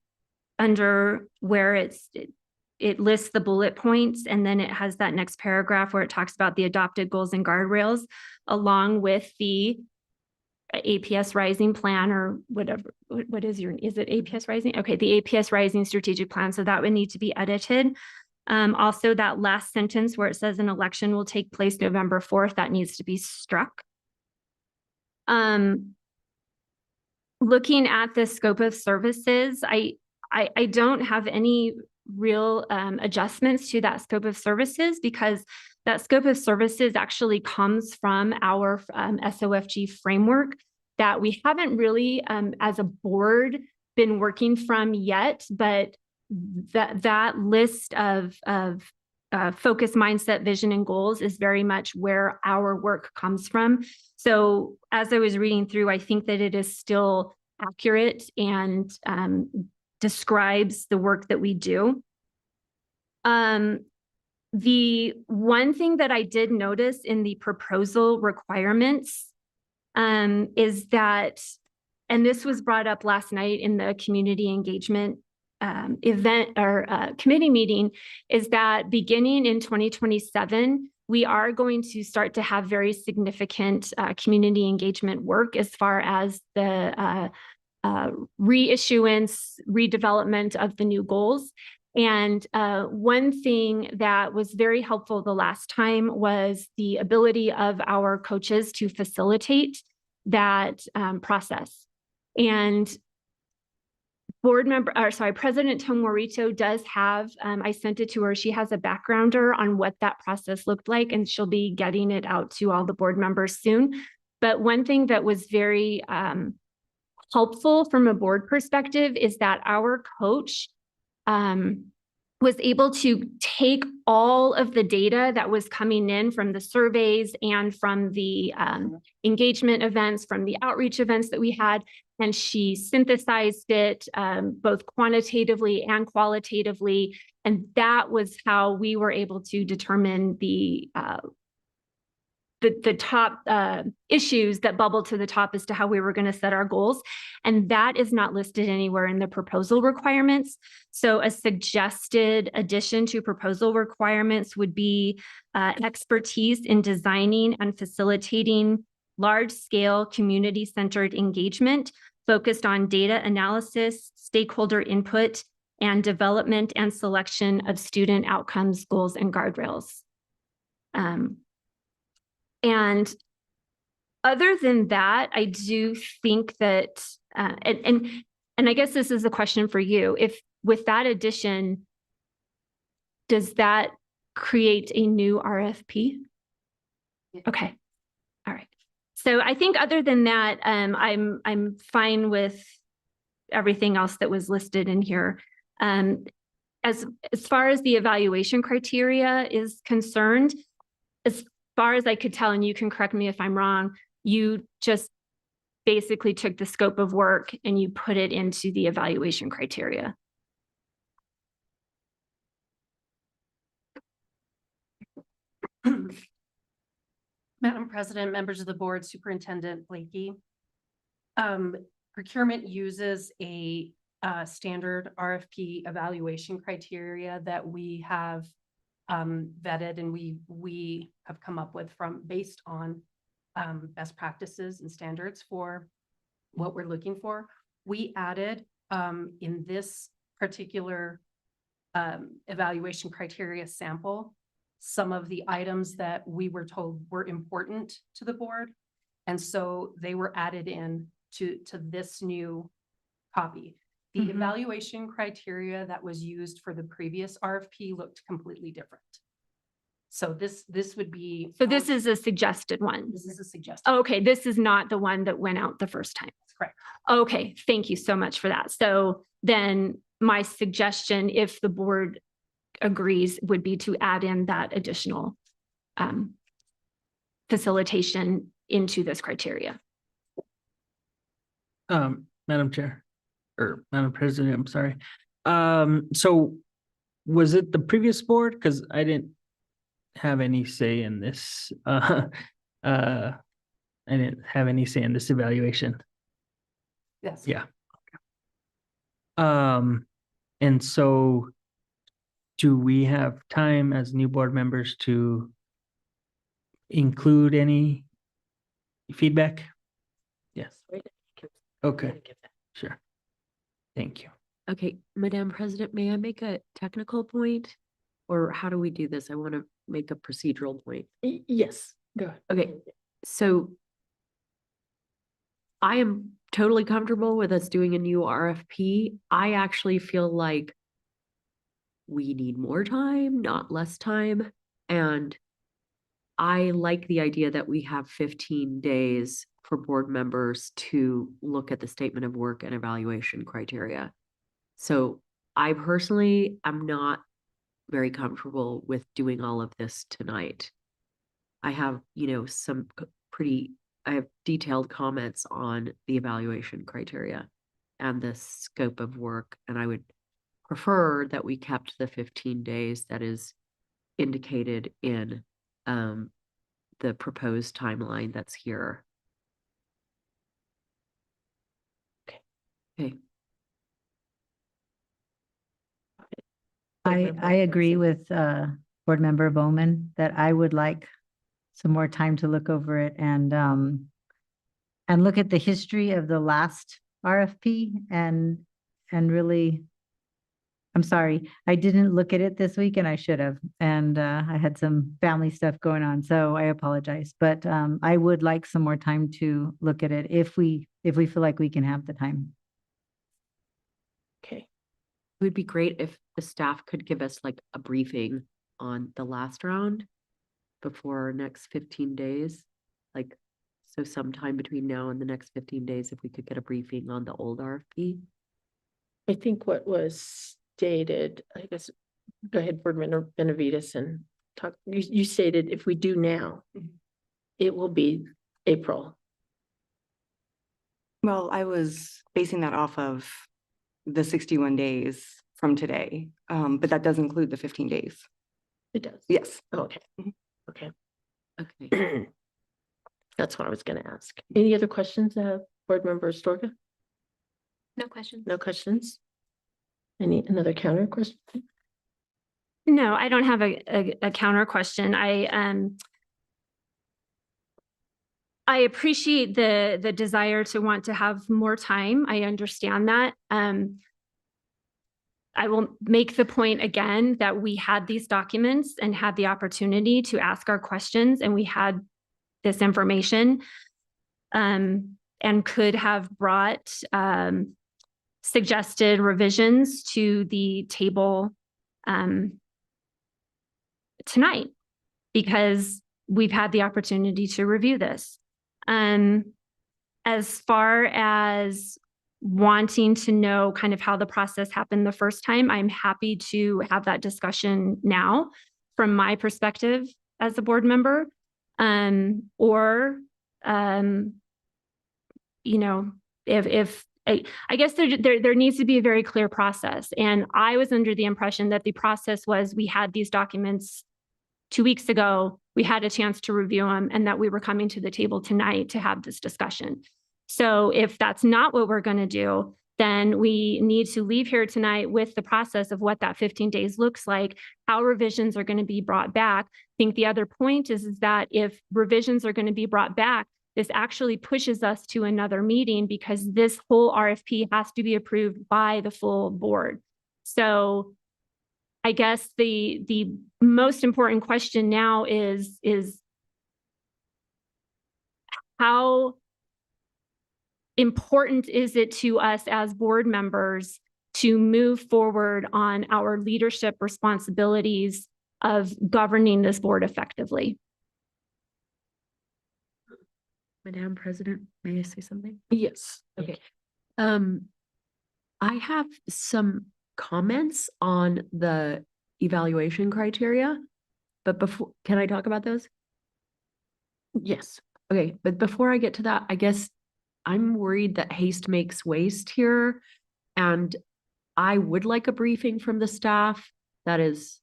[SPEAKER 3] under where it lists the bullet points, and then it has that next paragraph where it talks about the adopted goals and guardrails along with the APS Rising plan, or whatever. Is it APS Rising? Okay, the APS Rising strategic plan. So that would need to be edited. Also, that last sentence where it says an election will take place November 4th, that needs to be struck. Looking at the scope of services, I don't have any real adjustments to that scope of services, because that scope of services actually comes from our SOFG framework that we haven't really, as a board, been working from yet, but that list of focus, mindset, vision, and goals is very much where our work comes from. So as I was reading through, I think that it is still accurate and describes the work that we do. The one thing that I did notice in the proposal requirements is that, and this was brought up last night in the community engagement event or committee meeting, is that beginning in 2027, we are going to start to have very significant community engagement work as far as the reissuance, redevelopment of the new goals. And one thing that was very helpful the last time was the ability of our coaches to facilitate that process. And President Tomorito does have, I sent it to her, she has a backgrounder on what that process looked like, and she'll be getting it out to all the board members soon. But one thing that was very helpful from a board perspective is that our coach was able to take all of the data that was coming in from the surveys and from the engagement events, from the outreach events that we had, and she synthesized it both quantitatively and qualitatively. And that was how we were able to determine the top issues that bubble to the top as to how we were going to set our goals. And that is not listed anywhere in the proposal requirements. So a suggested addition to proposal requirements would be expertise in designing and facilitating large-scale community-centered engagement focused on data analysis, stakeholder input, and development and selection of student outcomes, goals, and guardrails. And other than that, I do think that, and I guess this is a question for you. If with that addition, does that create a new RFP? Okay, all right. So I think other than that, I'm fine with everything else that was listed in here. As far as the evaluation criteria is concerned, as far as I could tell, and you can correct me if I'm wrong, you just basically took the scope of work and you put it into the evaluation criteria.
[SPEAKER 17] Madam President, members of the board, Superintendent Blakey. Procurement uses a standard RFP evaluation criteria that we have vetted and we have come up with based on best practices and standards for what we're looking for. We added in this particular evaluation criteria sample some of the items that we were told were important to the board. And so they were added in to this new copy. The evaluation criteria that was used for the previous RFP looked completely different. So this would be.
[SPEAKER 3] So this is a suggested one.
[SPEAKER 17] This is a suggested.
[SPEAKER 3] Okay, this is not the one that went out the first time.
[SPEAKER 17] That's correct.
[SPEAKER 3] Okay, thank you so much for that. So then my suggestion, if the board agrees, would be to add in that additional facilitation into this criteria.
[SPEAKER 19] Madam Chair, or Madam President, I'm sorry. So was it the previous board? Because I didn't have any say in this. I didn't have any say in this evaluation.
[SPEAKER 17] Yes.
[SPEAKER 19] Yeah. And so do we have time as new board members to include any feedback? Yes. Okay, sure. Thank you.
[SPEAKER 20] Okay, Madam President, may I make a technical point? Or how do we do this? I want to make a procedural point.
[SPEAKER 1] Yes, go ahead.
[SPEAKER 20] Okay, so I am totally comfortable with us doing a new RFP. I actually feel like we need more time, not less time. And I like the idea that we have 15 days for board members to look at the statement of work and evaluation criteria. So I personally am not very comfortable with doing all of this tonight. I have, some I have detailed comments on the evaluation criteria and the scope of work, and I would prefer that we kept the 15 days that is indicated in the proposed timeline that's here. Okay.
[SPEAKER 18] I agree with Board Member Bowman that I would like some more time to look over it and look at the history of the last RFP and really, I'm sorry, I didn't look at it this week and I should have. And I had some family stuff going on, so I apologize. But I would like some more time to look at it if we feel like we can have the time.
[SPEAKER 1] Okay.
[SPEAKER 20] It would be great if the staff could give us like a briefing on the last round before our next 15 days. Like, So sometime between now and the next 15 days, if we could get a briefing on the old RFP.
[SPEAKER 1] I think what was stated, I guess, go ahead, Board Member Benavides, and talk, you stated if we do now, it will be April.
[SPEAKER 4] Well, I was basing that off of the 61 days from today, but that does include the 15 days.
[SPEAKER 1] It does.
[SPEAKER 4] Yes.
[SPEAKER 1] Okay. Okay.
[SPEAKER 20] Okay.
[SPEAKER 1] That's what I was gonna ask. Any other questions, Board Member Astorga?
[SPEAKER 21] No questions.
[SPEAKER 1] No questions? Another counter question?
[SPEAKER 3] No, I don't have a counter question. I appreciate the desire to want to have more time. I understand that. I will make the point again that we had these documents and had the opportunity to ask our questions, and we had this information, and could have brought suggested revisions to the table tonight, because we've had the opportunity to review this. As far as wanting to know kind of how the process happened the first time, I'm happy to have that discussion now from my perspective as a board member. You know, if I guess there needs to be a very clear process. And I was under the impression that the process was we had these documents 2 weeks ago, we had a chance to review them, and that we were coming to the table tonight to have this discussion. So if that's not what we're going to do, then we need to leave here tonight with the process of what that 15 days looks like, how revisions are going to be brought back. I think the other point is that if revisions are going to be brought back, this actually pushes us to another meeting, because this whole RFP has to be approved by the full board. So I guess the most important question now is how important is it to us as board members to move forward on our leadership responsibilities of governing this board effectively?
[SPEAKER 20] Madam President, may I say something?
[SPEAKER 1] Yes.
[SPEAKER 20] Okay. I have some comments on the evaluation criteria, but before, can I talk about those?
[SPEAKER 1] Yes.
[SPEAKER 20] Okay, but before I get to that, I guess I'm worried that haste makes waste here. And I would like a briefing from the staff that is,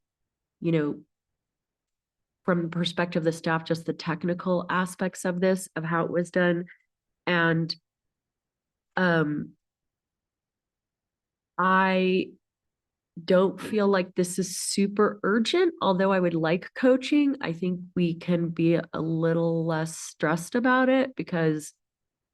[SPEAKER 20] you know, from the perspective of the staff, just the technical aspects of this, of how it was done. And I don't feel like this is super urgent, although I would like coaching. I think we can be a little less stressed about it, because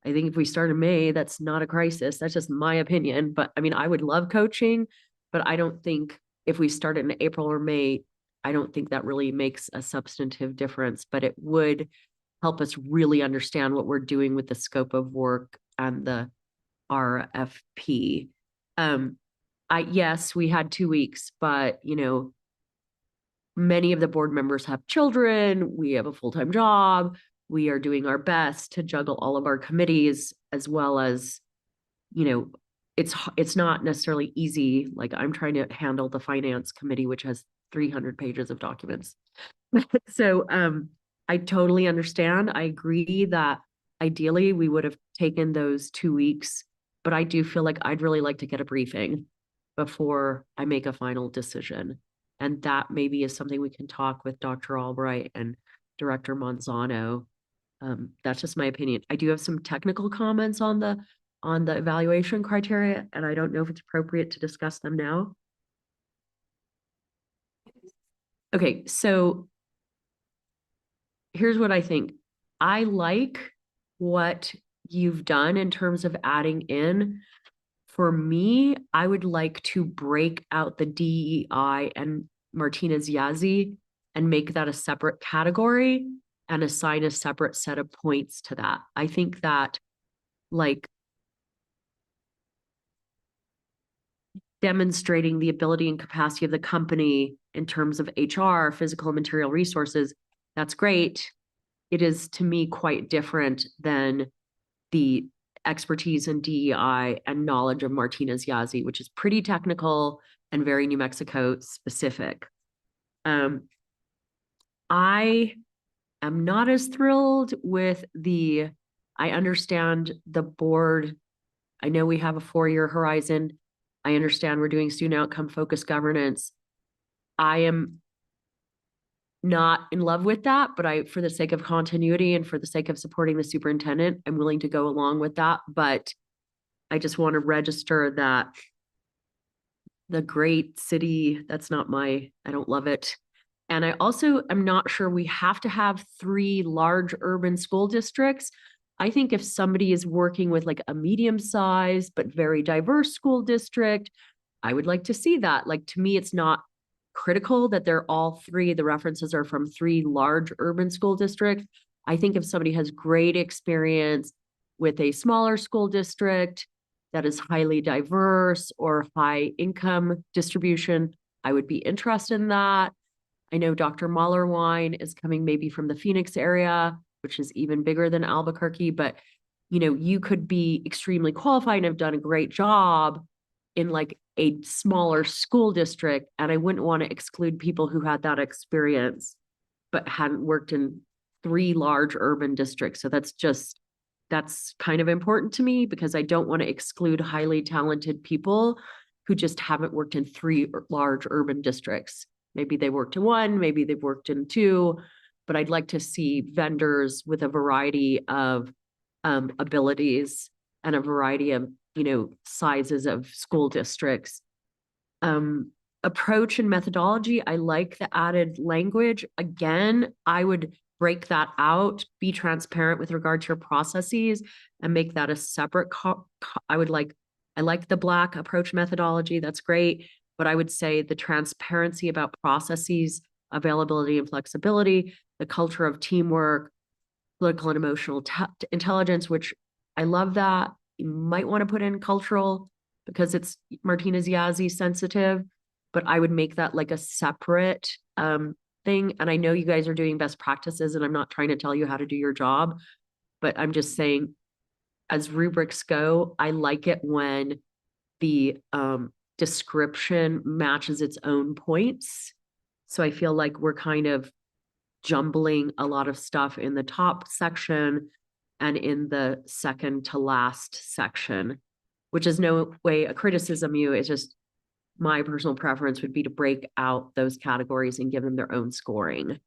[SPEAKER 20] I think if we start in May, that's not a crisis. That's just my opinion. But I mean, I would love coaching, but I don't think if we start in April or May, I don't think that really makes a substantive difference, but it would help us really understand what we're doing with the scope of work and the RFP. Yes, we had 2 weeks, but you know, many of the board members have children. We have a full-time job. We are doing our best to juggle all of our committees, as well as, you know, it's not necessarily easy. Like, I'm trying to handle the finance committee, which has 300 pages of documents. So I totally understand. I agree that ideally we would have taken those 2 weeks, but I do feel like I'd really like to get a briefing before I make a final decision. And that maybe is something we can talk with Dr. Albright and Director Manzano. That's just my opinion. I do have some technical comments on the evaluation criteria, and I don't know if it's appropriate to discuss them now. Okay, so here's what I think. I like what you've done in terms of adding in. For me, I would like to break out the DEI and Martinez Yazzie and make that a separate category and assign a separate set of points to that. I think that, like, demonstrating the ability and capacity of the company in terms of HR, physical and material resources, that's great. it is to me quite different than the expertise in DEI and knowledge of Martinez Yazzie, which is pretty technical and very New Mexico specific. I am not as thrilled with I understand the board. I know we have a 4-year horizon. I understand we're doing student outcome focused governance. I am not in love with that, but for the sake of continuity and for the sake of supporting the superintendent, I'm willing to go along with that. But I just want to register that the great city, I don't love it. And I also am not sure we have to have 3 large urban school districts. I think if somebody is working with like a medium-sized but very diverse school district, I would like to see that. Like, to me, it's not critical that they're all 3. The references are from 3 large urban school districts. I think if somebody has great experience with a smaller school district that is highly diverse or high income distribution, I would be interested in that. I know Dr. Mahlerwein is coming maybe from the Phoenix area, which is even bigger than Albuquerque, but you could be extremely qualified and have done a great job in like a smaller school district. And I wouldn't want to exclude people who had that experience, but hadn't worked in 3 large urban districts. So that's kind of important to me, because I don't want to exclude highly talented people who just haven't worked in 3 large urban districts. Maybe they worked in 1, maybe they've worked in 2, but I'd like to see vendors with a variety of abilities and a variety of, sizes of school districts. Approach and methodology, I like the added language. Again, I would break that out, be transparent with regard to your processes, and make that a separate I like the Black approach methodology. That's great. But I would say the transparency about processes, availability and flexibility, the culture of teamwork, political and emotional intelligence, which I love that. You might want to put in cultural because it's Martinez Yazzie sensitive, but I would make that like a separate thing. And I know you guys are doing best practices, and I'm not trying to tell you how to do your job, but I'm just saying, as rubrics go, I like it when the description matches its own points. So I feel like we're kind of jumbling a lot of stuff in the top section and in the second to last section, which is no way a criticism you. It's just my personal preference would be to break out those categories and give them their own scoring.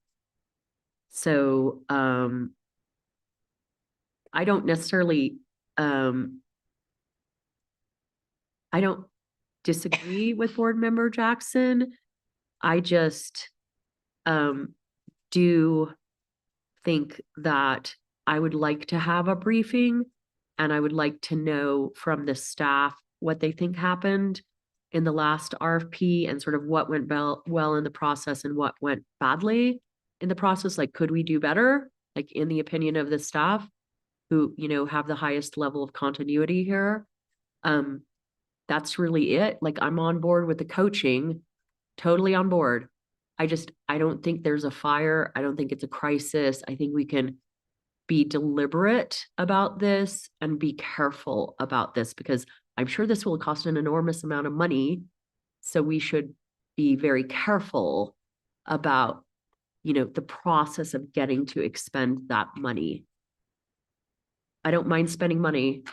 [SPEAKER 20] So I don't necessarily, I don't disagree with board member Jackson. I just do think that I would like to have a briefing, and I would like to know from the staff what they think happened in the last RFP and sort of what went well in the process and what went badly in the process. Like, could we do better? Like, in the opinion of the staff who, have the highest level of continuity here. That's really it. Like, I'm on board with the coaching, totally on board. I don't think there's a fire. I don't think it's a crisis. I think we can be deliberate about this and be careful about this, because I'm sure this will cost an enormous amount of money. So we should be very careful about, the process of getting to expend that money. I don't mind spending money,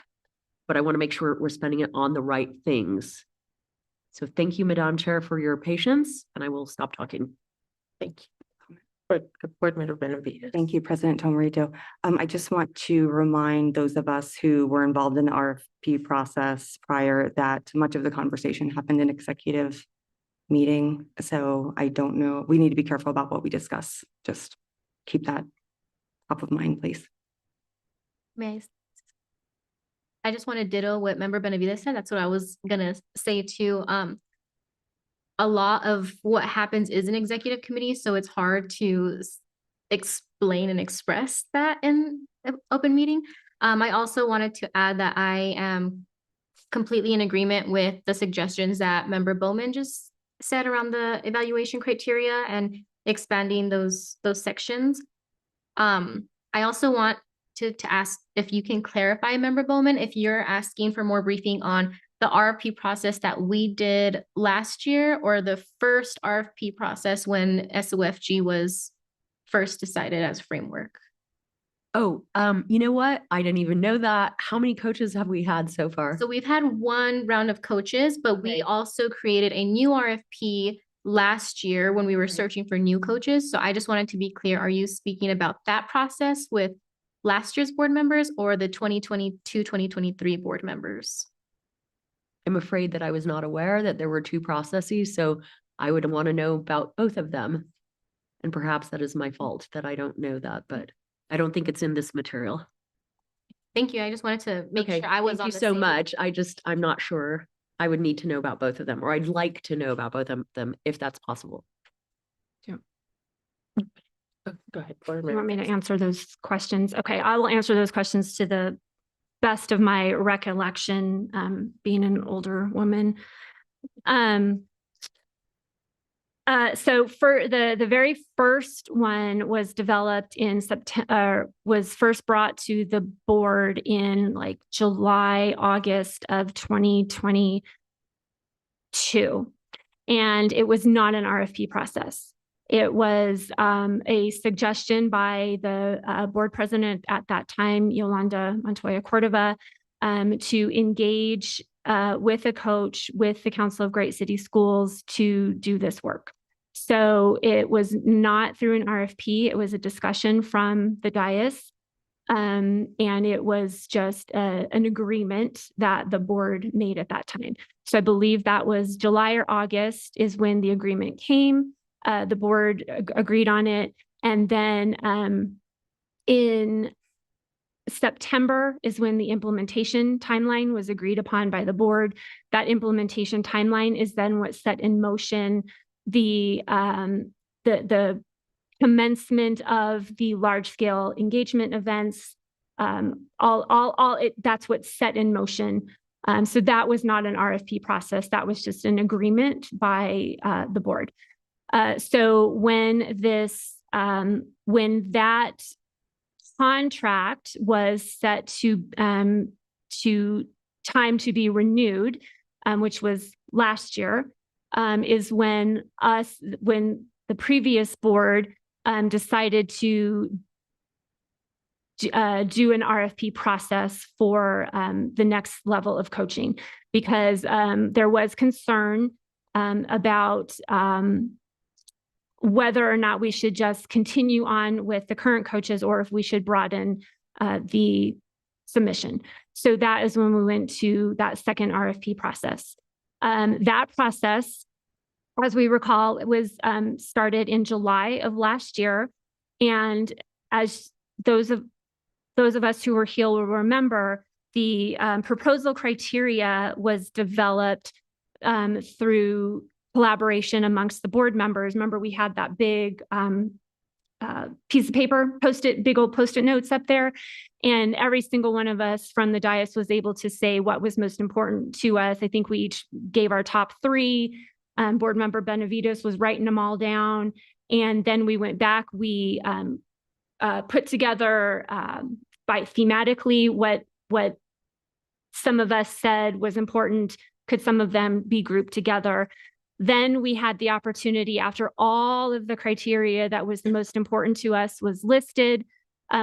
[SPEAKER 20] but I want to make sure we're spending it on the right things. So thank you, Madam Chair, for your patience, and I will stop talking.
[SPEAKER 1] Thank you. Board Member Benavides.
[SPEAKER 4] Thank you, President Tomarito. I just want to remind those of us who were involved in the RFP process prior that much of the conversation happened in executive meeting. So I don't know, we need to be careful about what we discuss. Just keep that top of mind, please.
[SPEAKER 21] I just want to ditto what Member Benavides said. That's what I was gonna say too. A lot of what happens is an executive committee, so it's hard to explain and express that in an open meeting. I also wanted to add that I am completely in agreement with the suggestions that Member Bowman just said around the evaluation criteria and expanding those sections. I also want to ask if you can clarify, Member Bowman, if you're asking for more briefing on the RFP process that we did last year or the first RFP process when SOFG was first decided as framework.
[SPEAKER 20] Oh, you know what? I didn't even know that. How many coaches have we had so far?
[SPEAKER 21] So we've had one round of coaches, but we also created a new RFP last year when we were searching for new coaches. So I just wanted to be clear, are you speaking about that process with last year's board members or the 2022, 2023 board members?
[SPEAKER 20] I'm afraid that I was not aware that there were two processes, so I would want to know about both of them. And perhaps that is my fault that I don't know that, but I don't think it's in this material.
[SPEAKER 21] Thank you. I just wanted to make sure I was
[SPEAKER 20] Thank
[SPEAKER 21] on
[SPEAKER 20] you
[SPEAKER 21] the
[SPEAKER 20] so
[SPEAKER 21] same-
[SPEAKER 20] much. I'm not sure. I would need to know about both of them, or I'd like to know about both of them if that's possible.
[SPEAKER 2] Go ahead.
[SPEAKER 3] You want me to answer those questions? Okay, I will answer those questions to the best of my recollection, being an older woman. So for the very first one was developed in September, was first brought to the board in like July, August of 2022. And it was not an RFP process. It was a suggestion by the board president at that time, Yolanda Montoya Cordova, to engage with a coach with the Council of Great City Schools to do this work. So it was not through an RFP, it was a discussion from the dais. And it was just an agreement that the board made at that time. So I believe that was July or August is when the agreement came. The board agreed on it. And then in September is when the implementation timeline was agreed upon by the board. That implementation timeline is then what set in motion the commencement of the large scale engagement events. That's what set in motion. So that was not an RFP process. That was just an agreement by the board. So when that contract was set to time to be renewed, which was last year, is when the previous board decided to do an RFP process for the next level of coaching, because there was concern about whether or not we should just continue on with the current coaches or if we should broaden the submission. So that is when we went to that second RFP process. That process, as we recall, it was started in July of last year. And as those of us who were here will remember, the proposal criteria was developed through collaboration amongst the board members. Remember, we had that big piece of paper, big old Post-it notes up there. And every single one of us from the dais was able to say what was most important to us. I think we each gave our top three. Board member Benavides was writing them all down. And then we went back, we put together by thematically what some of us said was important. Could some of them be grouped together? Then we had the opportunity, after all of the criteria that was the most important to us was listed,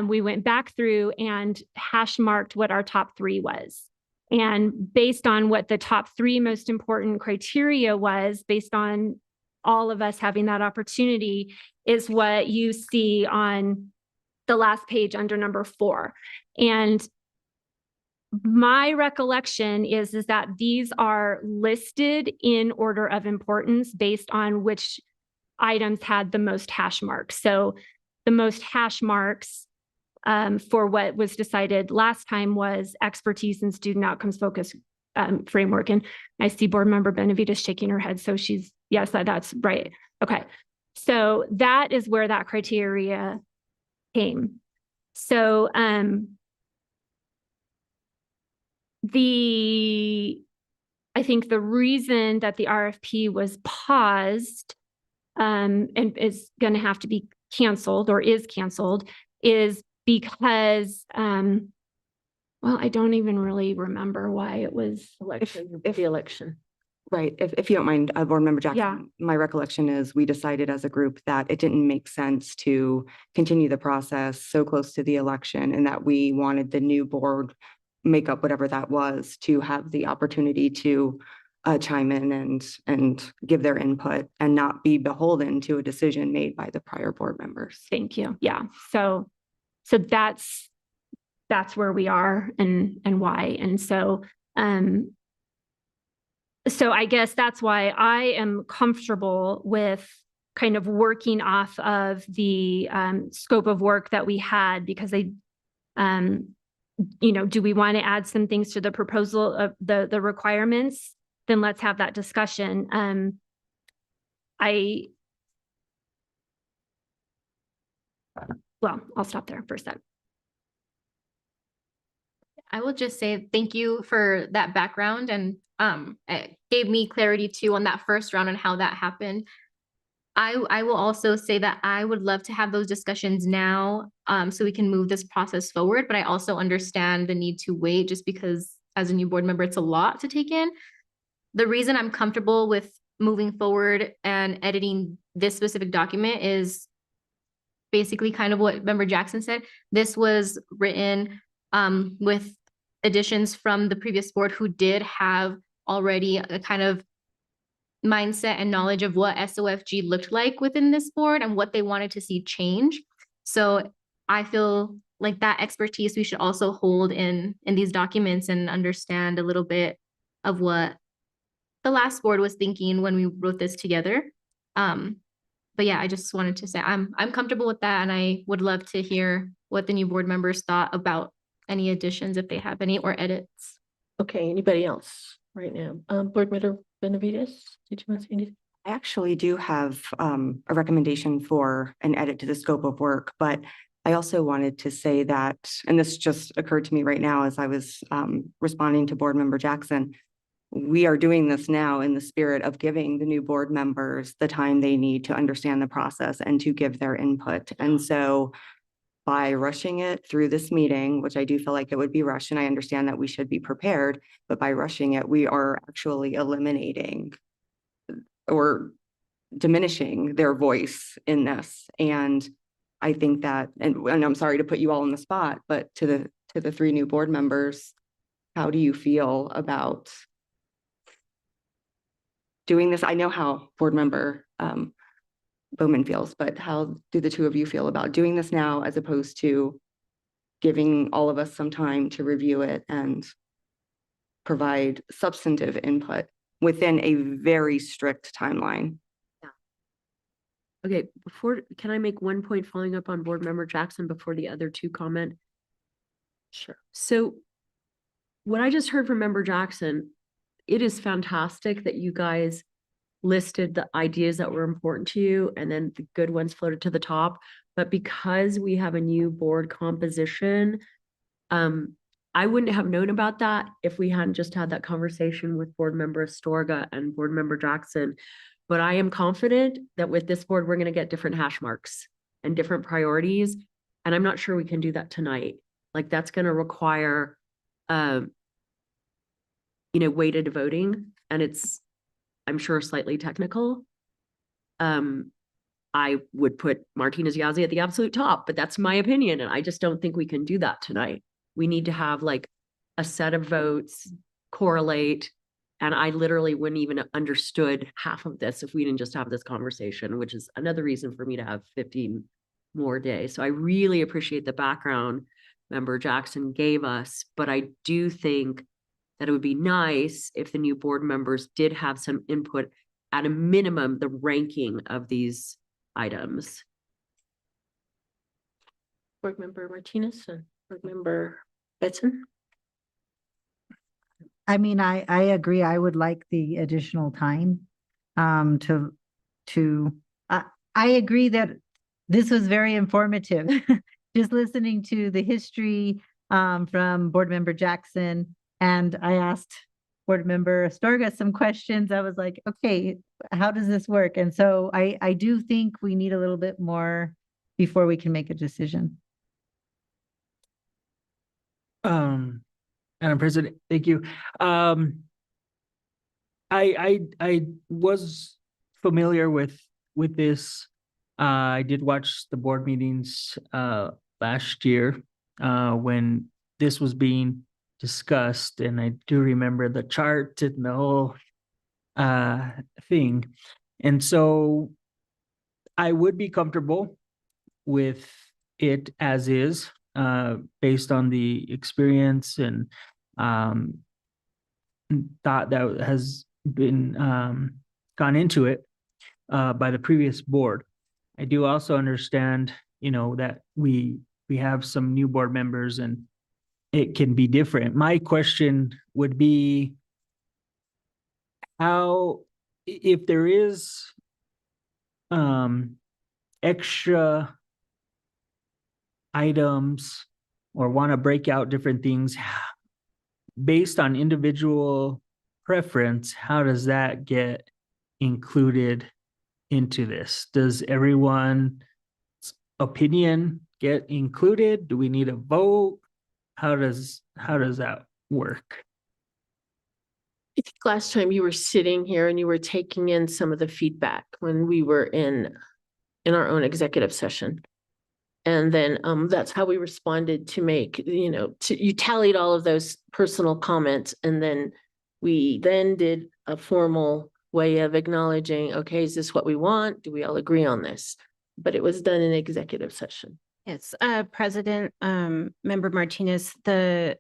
[SPEAKER 3] we went back through and hash marked what our top three was. And based on what the top three most important criteria was, based on all of us having that opportunity, is what you see on the last page under number 4. And my recollection is that these are listed in order of importance based on which items had the most hash marks. So the most hash marks for what was decided last time was expertise in student outcomes focused framework. And I see board member Benavides shaking her head. So yes, that's right. Okay. So that is where that criteria came. So I think the reason that the RFP was paused and is going to have to be canceled or is canceled is because, well, I don't even really remember why it was.
[SPEAKER 1] The election.
[SPEAKER 4] Right, if you don't mind, Board Member
[SPEAKER 3] Yeah.
[SPEAKER 4] Jackson, my recollection is we decided as a group that it didn't make sense to continue the process so close to the election, and that we wanted the new board, make up whatever that was, to have the opportunity to chime in and give their input and not be beholden to a decision made by the prior board members.
[SPEAKER 3] Thank you. Yeah. So that's where we are and why. And so I guess that's why I am comfortable with kind of working off of the scope of work that we had, because do we want to add some things to the proposal of the requirements? Then let's have that discussion. Well, I'll stop there for a sec.
[SPEAKER 21] I will just say thank you for that background, and it gave me clarity too on that first round and how that happened. I will also say that I would love to have those discussions now, so we can move this process forward, but I also understand the need to wait, just because as a new board member, it's a lot to take in. The reason I'm comfortable with moving forward and editing this specific document is basically kind of what Member Jackson said. This was written with additions from the previous board, who did have already a kind of mindset and knowledge of what SOFG looked like within this board and what they wanted to see change. So I feel like that expertise we should also hold in these documents and understand a little bit of what the last board was thinking when we wrote this together. But yeah, I just wanted to say I'm comfortable with that, and I would love to hear what the new board members thought about any additions, if they have any, or edits.
[SPEAKER 1] Okay, anybody else right now? Board Member Benavides, did you want to say anything?
[SPEAKER 4] I actually do have a recommendation for an edit to the scope of work, but I also wanted to say that, and this just occurred to me right now as I was responding to Board Member Jackson, we are doing this now in the spirit of giving the new board members the time they need to understand the process and to give their input. And so by rushing it through this meeting, which I do feel like it would be rushed, and I understand that we should be prepared, but by rushing it, we are actually eliminating or diminishing their voice in this. And I think that, and I'm sorry to put you all on the spot, but to the three new board members, how do you feel about doing this? I know how Board Member Bowman feels, but how do the two of you feel about doing this now, as opposed to giving all of us some time to review it and provide substantive input within a very strict timeline?
[SPEAKER 20] Okay, can I make one point following up on Board Member Jackson before the other two comment?
[SPEAKER 1] Sure.
[SPEAKER 20] So what I just heard from Member Jackson, it is fantastic that you guys listed the ideas that were important to you, and then the good ones floated to the top. But because we have a new board composition, I wouldn't have known about that if we hadn't just had that conversation with Board Member Astorga and Board Member Jackson. But I am confident that with this board, we're going to get different hash marks and different priorities. And I'm not sure we can do that tonight. Like, that's going to require, weighted voting. And it's, I'm sure, slightly technical. I would put Martinez Yazzie at the absolute top, but that's my opinion. And I just don't think we can do that tonight. We need to have like a set of votes correlate. And I literally wouldn't even have understood half of this if we didn't just have this conversation, which is another reason for me to have 15 more days. So I really appreciate the background Member Jackson gave us, but I do think that it would be nice if the new board members did have some input, at a minimum, the ranking of these items.
[SPEAKER 1] Board Member Martinez and Board Member Betson.
[SPEAKER 18] I mean, I agree. I would like the additional time I agree that this was very informative. Just listening to the history from Board Member Jackson, and I asked Board Member Astorga some questions. I was like, okay, how does this work? And so I do think we need a little bit more before we can make a decision.
[SPEAKER 19] Madam President, thank you. I was familiar with this. I did watch the board meetings last year when this was being discussed, and I do remember the chart and the whole thing. And so I would be comfortable with it as is, based on the experience and thought that has been gone into it by the previous board. I do also understand, that we have some new board members and it can be different. My question would be how, if there is extra items or want to break out different things based on individual preference, how does that get included into this? Does everyone's opinion get included? Do we need a vote? How does that work?
[SPEAKER 1] I think last time you were sitting here and you were taking in some of the feedback when we were in our own executive session. And then that's how we responded to make, you tallied all of those personal comments. And then we then did a formal way of acknowledging, okay, is this what we want? Do we all agree on this? But it was done in executive session.
[SPEAKER 7] Yes, President, Member Martinez,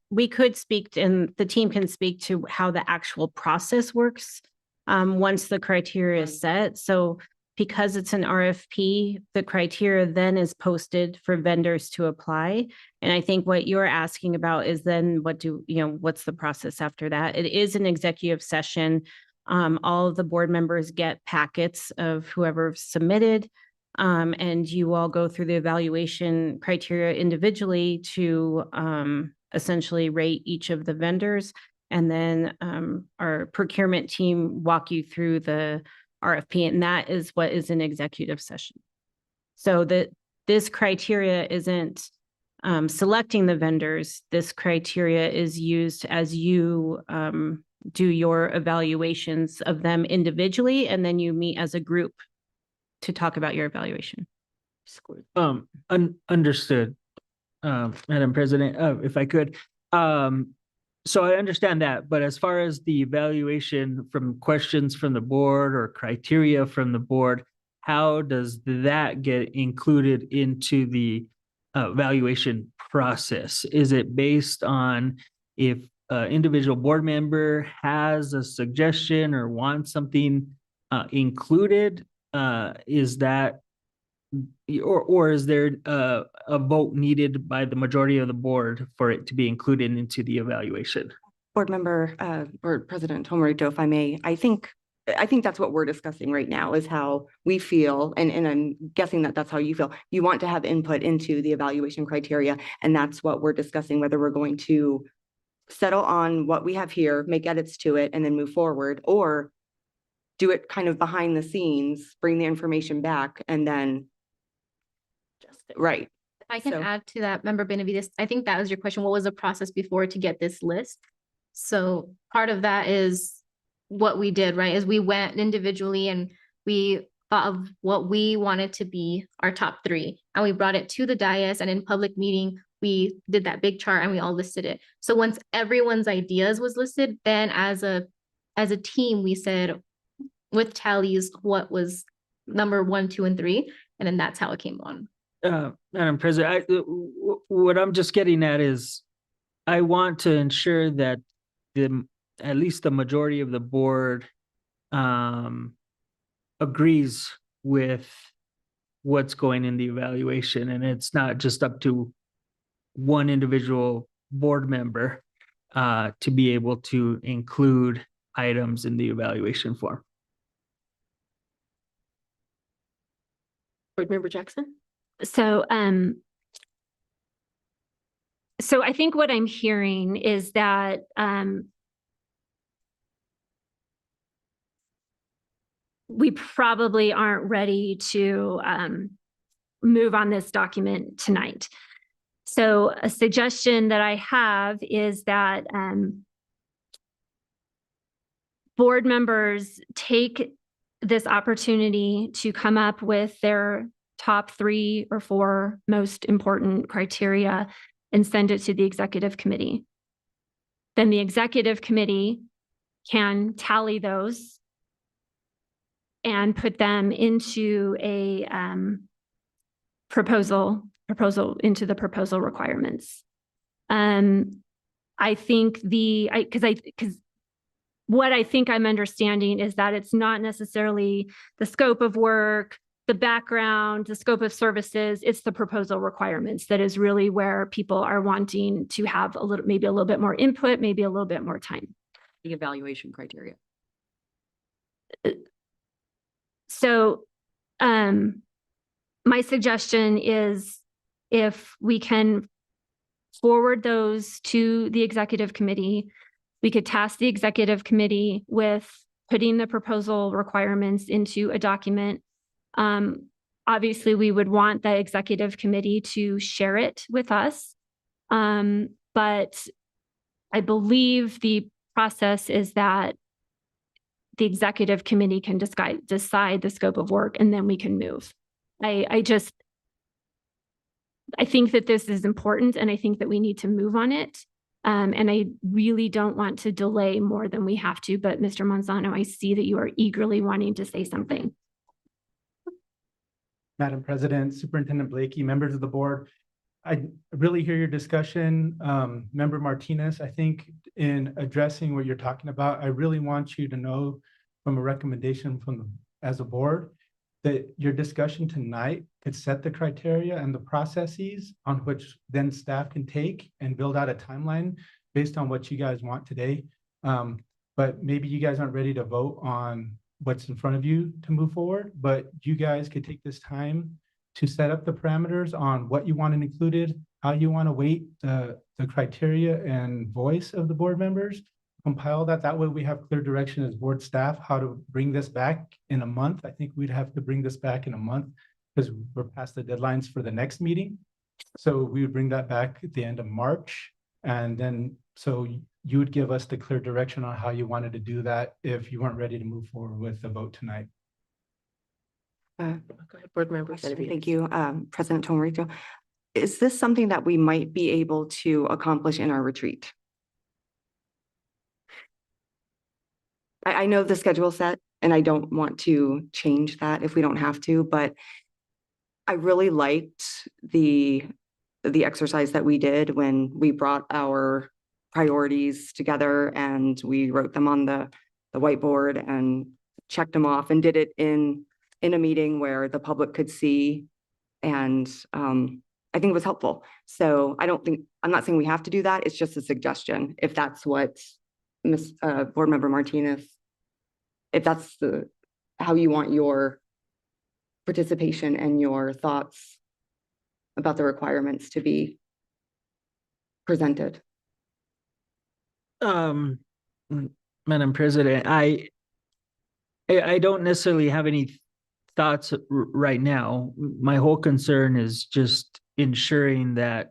[SPEAKER 7] we could speak and the team can speak to how the actual process works once the criteria is set. So because it's an RFP, the criteria then is posted for vendors to apply. And I think what you're asking about is then what's the process after that? It is an executive session. All of the board members get packets of whoever submitted. And you all go through the evaluation criteria individually to essentially rate each of the vendors. And then our procurement team walk you through the RFP, and that is what is in executive session. So this criteria isn't selecting the vendors. This criteria is used as you do your evaluations of them individually, and then you meet as a group to talk about your evaluation.
[SPEAKER 19] Understood, Madam President, if I could. So I understand that, but as far as the evaluation from questions from the board or criteria from the board, how does that get included into the evaluation process? Is it based on if an individual board member has a suggestion or wants something included? Is that, or is there a vote needed by the majority of the board for it to be included into the evaluation?
[SPEAKER 4] Board member, Board President Tomorito, if I may, I think that's what we're discussing right now is how we feel. And I'm guessing that that's how you feel. You want to have input into the evaluation criteria. And that's what we're discussing, whether we're going to settle on what we have here, make edits to it, and then move forward, or do it kind of behind the scenes, bring the information back, and then right.
[SPEAKER 21] If I can add to that, Member Benavides, I think that was your question. What was the process before to get this list? So part of that is what we did, right? Is we went individually and we thought of what we wanted to be our top 3. And we brought it to the dais, and in public meeting, we did that big chart and we all listed it. So once everyone's ideas was listed, then as a team, we said with tallies, what was number 1, 2, and 3. And then that's how it came on.
[SPEAKER 19] Madam President, what I'm just getting at is I want to ensure that at least the majority of the board agrees with what's going in the evaluation, and it's not just up to one individual board member to be able to include items in the evaluation form.
[SPEAKER 1] Board Member Jackson?
[SPEAKER 3] So, so I think what I'm hearing is that we probably aren't ready to move on this document tonight. So a suggestion that I have is that board members take this opportunity to come up with their top 3 or 4 most important criteria and send it to the executive committee. Then the executive committee can tally those and put them into a proposal into the proposal requirements. I think because what I think I'm understanding is that it's not necessarily the scope of work, the background, the scope of services, it's the proposal requirements that is really where people are wanting to have maybe a little bit more input, maybe a little bit more time.
[SPEAKER 20] The evaluation criteria.
[SPEAKER 3] So, my suggestion is if we can forward those to the executive committee, we could task the executive committee with putting the proposal requirements into a document. Obviously, we would want the executive committee to share it with us. But I believe the process is that the executive committee can decide the scope of work and then we can move. I think that this is important and I think that we need to move on it. And I really don't want to delay more than we have to, but Mr. Manzano, I see that you are eagerly wanting to say something.
[SPEAKER 8] Madam President, Superintendent Blakey, members of the board, I really hear your discussion. Member Martinez, I think in addressing what you're talking about, I really want you to know from a recommendation as a board that your discussion tonight could set the criteria and the processes on which then staff can take and build out a timeline based on what you guys want today. But maybe you guys aren't ready to vote on what's in front of you to move forward, but you guys could take this time to set up the parameters on what you want included, how you want to weight the criteria and voice of the board members, compile that. That way we have clear direction as board staff, how to bring this back in a month. I think we'd have to bring this back in a month because we're past the deadlines for the next meeting. So we would bring that back at the end of March. And then, so you would give us the clear direction on how you wanted to do that if you weren't ready to move forward with the vote tonight.
[SPEAKER 1] Go ahead, board member.
[SPEAKER 4] Thank you, President Tomorito. Is this something that we might be able to accomplish in our retreat? I know the schedule set and I don't want to change that if we don't have to, but I really liked the exercise that we did when we brought our priorities together and we wrote them on the whiteboard and checked them off and did it in a meeting where the public could see. And I think it was helpful. So I'm not saying we have to do that. It's just a suggestion. If that's what Board Member Martinez, if that's how you want your participation and your thoughts about the requirements to be presented.
[SPEAKER 19] Madam President, I don't necessarily have any thoughts right now. My whole concern is just ensuring that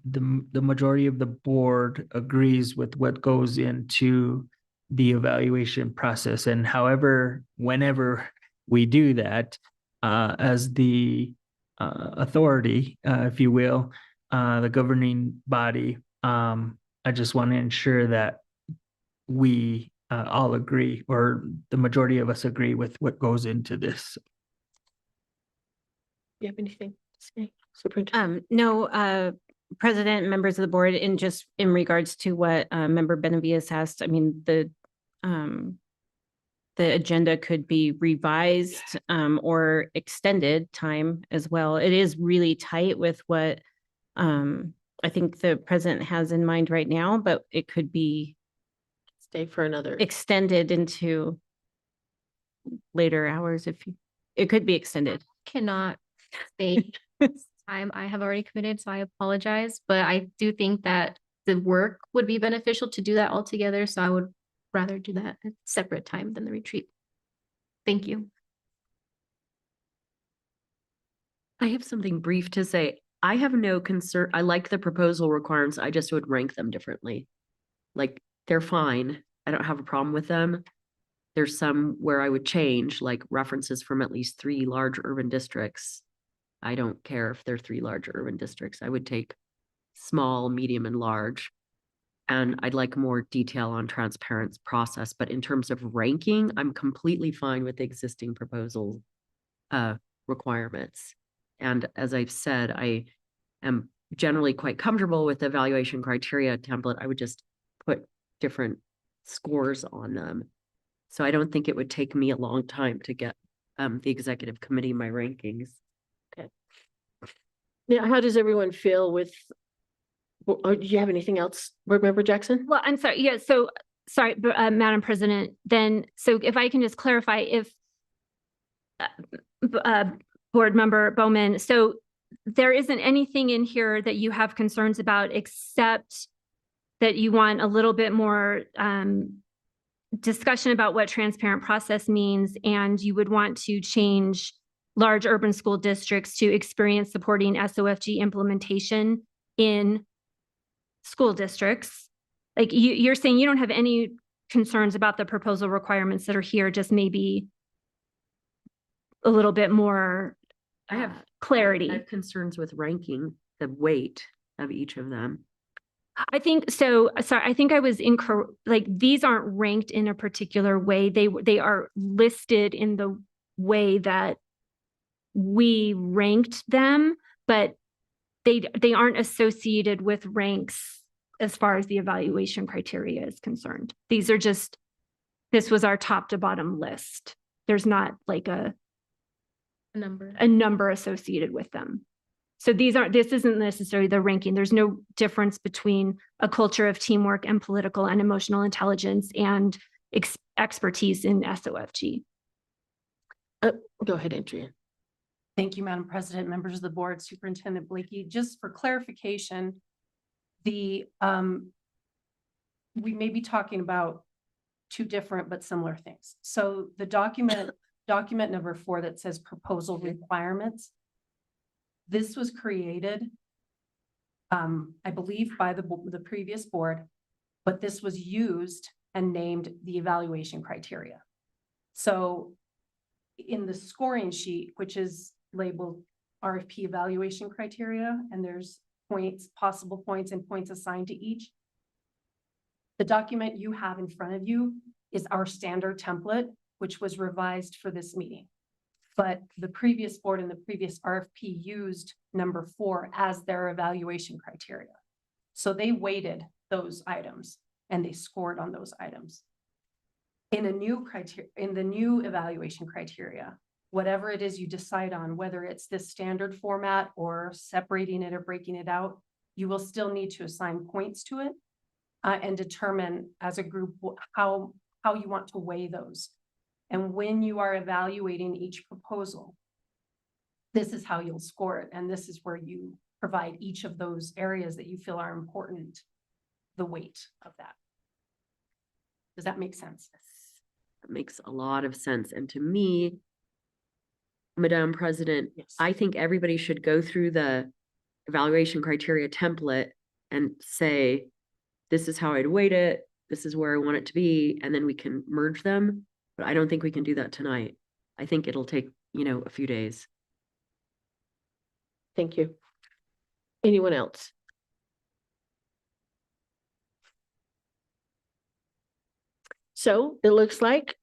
[SPEAKER 19] the majority of the board agrees with what goes into the evaluation process, and whenever we do that, as the authority, if you will, the governing body, I just want to ensure that we all agree, or the majority of us agree with what goes into this.
[SPEAKER 1] You have anything to say, Superintendent?
[SPEAKER 7] No, President, members of the board, in regards to what Member Benavides asked, I mean, the agenda could be revised or extended time as well. It is really tight with what I think the president has in mind right now, but it could be extended into later hours it could be extended.
[SPEAKER 21] Cannot stay time I have already committed, so I apologize, but I do think that the work would be beneficial to do that all together, so I would rather do that at separate time than the retreat. Thank you.
[SPEAKER 20] I have something brief to say. I have no concern. I like the proposal requirements. I just would rank them differently. Like, they're fine. I don't have a problem with them. There's some where I would change, like references from at least 3 large urban districts. I don't care if they're 3 large urban districts. I would take small, medium, and large. And I'd like more detail on transparent process. But in terms of ranking, I'm completely fine with the existing proposal requirements. And as I've said, I am generally quite comfortable with the evaluation criteria template. I would just put different scores on them. So I don't think it would take me a long time to get the executive committee my rankings.
[SPEAKER 1] Okay. Now, how does everyone feel with, or do you have anything else, Board Member Jackson?
[SPEAKER 3] Well, I'm sorry. Yeah. So sorry, Madam President, then, so if I can just clarify, if Board Member Bowman, so there isn't anything in here that you have concerns about, except that you want a little bit more discussion about what transparent process means, and you would want to change large urban school districts to experience supporting SOFG implementation in school districts. Like you're saying you don't have any concerns about the proposal requirements that are here, just maybe a little bit more
[SPEAKER 20] I have
[SPEAKER 3] clarity.
[SPEAKER 20] I have concerns with ranking the weight of each of them.
[SPEAKER 3] I think so. Sorry, I think I was incorrect. Like, these aren't ranked in a particular way. They are listed in the way that we ranked them, but they aren't associated with ranks as far as the evaluation criteria is concerned. These are just, this was our top to bottom list. There's not like a number associated with them. So this isn't necessarily the ranking. There's no difference between a culture of teamwork and political and emotional intelligence and expertise in SOFG.
[SPEAKER 1] Go ahead, Andrea.
[SPEAKER 17] Thank you, Madam President, members of the board, Superintendent Blakey. Just for clarification, we may be talking about 2 different but similar things. So the document number 4 that says proposal requirements, this was created, I believe, by the previous board, but this was used and named the evaluation criteria. So in the scoring sheet, which is labeled RFP evaluation criteria, and there's points, possible points, and points assigned to each, the document you have in front of you is our standard template, which was revised for this meeting. But the previous board and the previous RFP used number 4 as their evaluation criteria. So they weighted those items and they scored on those items. In the new evaluation criteria, whatever it is you decide on, whether it's this standard format or separating it or breaking it out, you will still need to assign points to it and determine as a group how you want to weigh those. And when you are evaluating each proposal, this is how you'll score it. And this is where you provide each of those areas that you feel are important, the weight of that. Does that make sense?
[SPEAKER 20] That makes a lot of sense. And to me, Madam President,
[SPEAKER 1] yes,
[SPEAKER 20] I think everybody should go through the evaluation criteria template and say, this is how I'd weight it. This is where I want it to be. And then we can merge them. But I don't think we can do that tonight. I think it'll take, a few days.
[SPEAKER 1] Thank you. Anyone else? So it looks like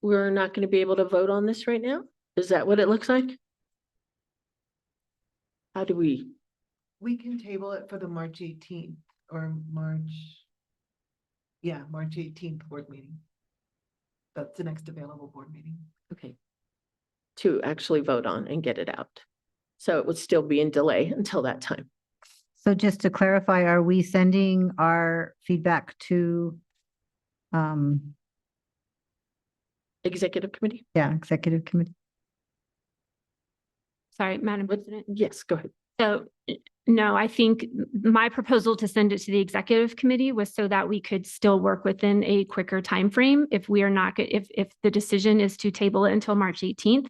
[SPEAKER 1] we're not going to be able to vote on this right now. Is that what it looks like? How do we?
[SPEAKER 5] We can table it for the March 18th or March 18th board meeting. That's the next available board meeting.
[SPEAKER 1] Okay. To actually vote on and get it out. So it would still be in delay until that time.
[SPEAKER 18] So just to clarify, are we sending our feedback to
[SPEAKER 1] Executive committee?
[SPEAKER 18] executive committee?
[SPEAKER 3] Sorry, Madam President.
[SPEAKER 1] Yes, go ahead.
[SPEAKER 3] So no, I think my proposal to send it to the executive committee was so that we could still work within a quicker time frame. If we are not, if the decision is to table it until March 18th,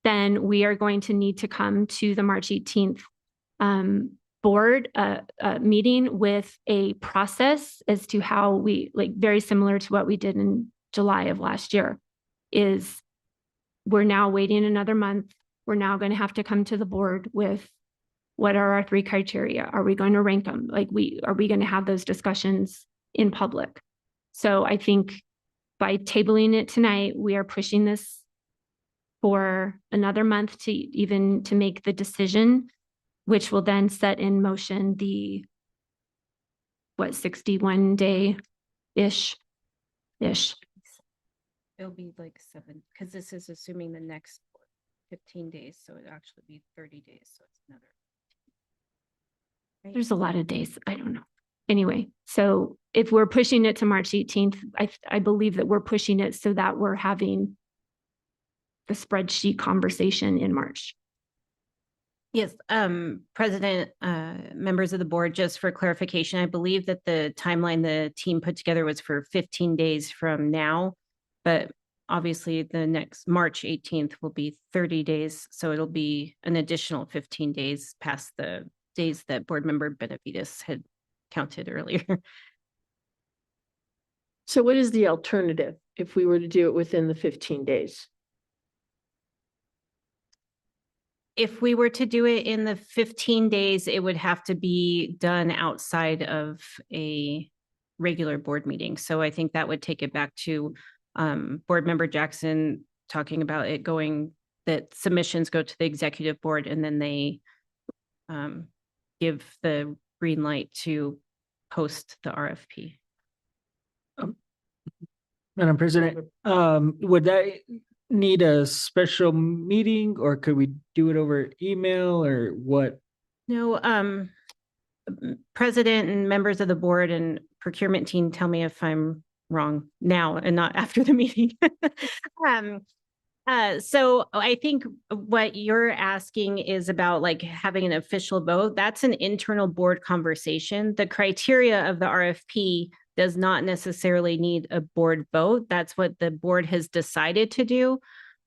[SPEAKER 3] then we are going to need to come to the March 18th board, meeting with a process as to how we, like, very similar to what we did in July of last year, is we're now waiting another month. We're now going to have to come to the board with what are our 3 criteria? Are we going to rank them? Like, are we going to have those discussions in public? So I think by tabling it tonight, we are pushing this for another month to make the decision, which will then set in motion the 61-day-ish.
[SPEAKER 7] It'll be like 7, because this is assuming the next 15 days, so it'd actually be 30 days, so it's another. Right?
[SPEAKER 3] There's a lot of days. I don't know. Anyway, so if we're pushing it to March 18th, I believe that we're pushing it so that we're having the spreadsheet conversation in March.
[SPEAKER 7] Yes, President, members of the board, just for clarification, I believe that the timeline the team put together was for 15 days from now, but obviously the next March 18th will be 30 days. So it'll be an additional 15 days past the days that board member Benavides had counted earlier.
[SPEAKER 1] So what is the alternative if we were to do it within the 15 days?
[SPEAKER 7] If we were to do it in the 15 days, it would have to be done outside of a regular board meeting. So I think that would take it back to board member Jackson talking about it going, that submissions go to the executive board and then they give the green light to post the RFP.
[SPEAKER 19] Madam President, would that need a special meeting, or could we do it over email, or what?
[SPEAKER 7] No, President and members of the board and procurement team, tell me if I'm wrong now and not after the meeting. So I think what you're asking is about like having an official vote. That's an internal board conversation. The criteria of the RFP does not necessarily need a board vote. That's what the board has decided to do,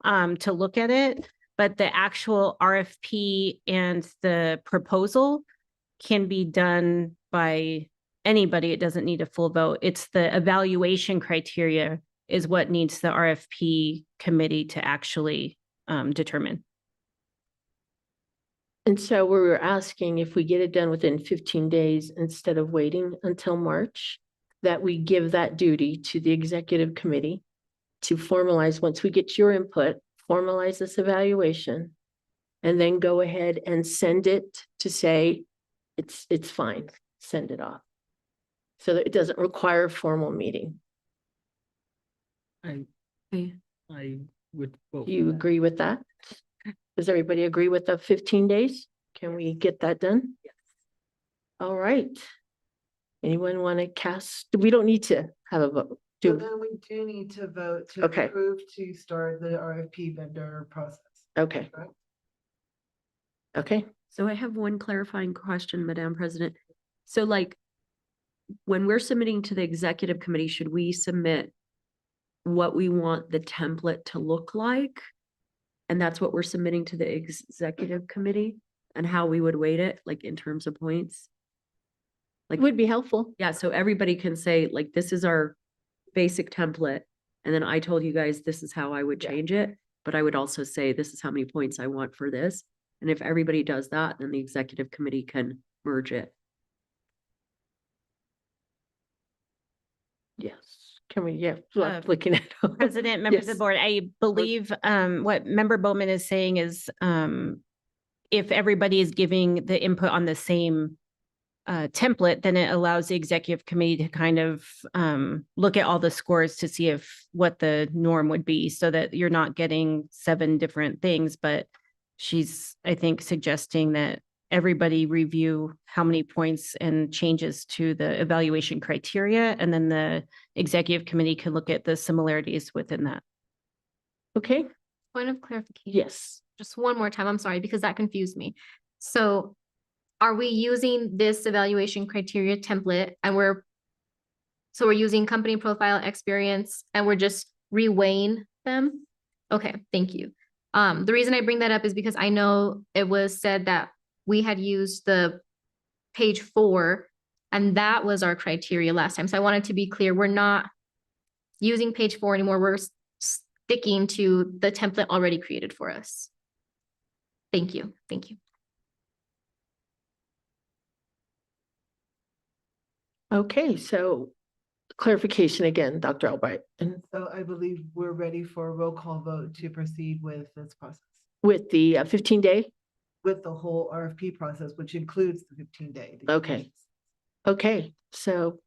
[SPEAKER 7] to look at it. But the actual RFP and the proposal can be done by anybody. It doesn't need a full vote. It's the evaluation criteria is what needs the RFP committee to actually determine.
[SPEAKER 1] And so we were asking if we get it done within 15 days instead of waiting until March, that we give that duty to the executive committee to formalize, once we get your input, formalize this evaluation, and then go ahead and send it to say, it's fine, send it off. So that it doesn't require a formal meeting.
[SPEAKER 19] I would vote.
[SPEAKER 1] Do you agree with that? Does everybody agree with the 15 days? Can we get that done? Yes. All right. Anyone want to cast? We don't need to have a vote.
[SPEAKER 5] So then we do need to vote to
[SPEAKER 1] Okay.
[SPEAKER 5] approve to start the RFP vendor process.
[SPEAKER 1] Okay.
[SPEAKER 5] Right?
[SPEAKER 1] Okay.
[SPEAKER 20] So I have one clarifying question, Madam President. So like, when we're submitting to the executive committee, should we submit what we want the template to look like? And that's what we're submitting to the executive committee, and how we would weight it, like in terms of points? Like,
[SPEAKER 1] would be helpful.
[SPEAKER 20] Yeah, so everybody can say, like, this is our basic template. And then I told you guys, this is how I would change it. But I would also say, this is how many points I want for this. And if everybody does that, then the executive committee can merge it.
[SPEAKER 1] Yes. Can we, yeah, looking at.
[SPEAKER 7] President, members of
[SPEAKER 1] Yes.
[SPEAKER 7] the board, I believe what member Bowman is saying is if everybody is giving the input on the same template, then it allows the executive committee to kind of look at all the scores to see if what the norm would be, so that you're not getting 7 different things. But she's, I think, suggesting that everybody review how many points and changes to the evaluation criteria, and then the executive committee can look at the similarities within that.
[SPEAKER 1] Okay.
[SPEAKER 21] Point of clarification.
[SPEAKER 1] Yes.
[SPEAKER 21] Just one more time, I'm sorry, because that confused me. So are we using this evaluation criteria template and we're using company profile, experience, and we're just reweighing them? Okay, thank you. The reason I bring that up is because I know it was said that we had used the page 4, and that was our criteria last time. So I wanted to be clear, we're not using page 4 anymore. We're sticking to the template already created for us. Thank you. Thank you.
[SPEAKER 1] Okay, so clarification again, Dr. Albright, and
[SPEAKER 5] So I believe we're ready for a roll call vote to proceed with this process,
[SPEAKER 1] with the 15-day?
[SPEAKER 5] with the whole RFP process, which includes the 15-day.
[SPEAKER 1] Okay. Okay, so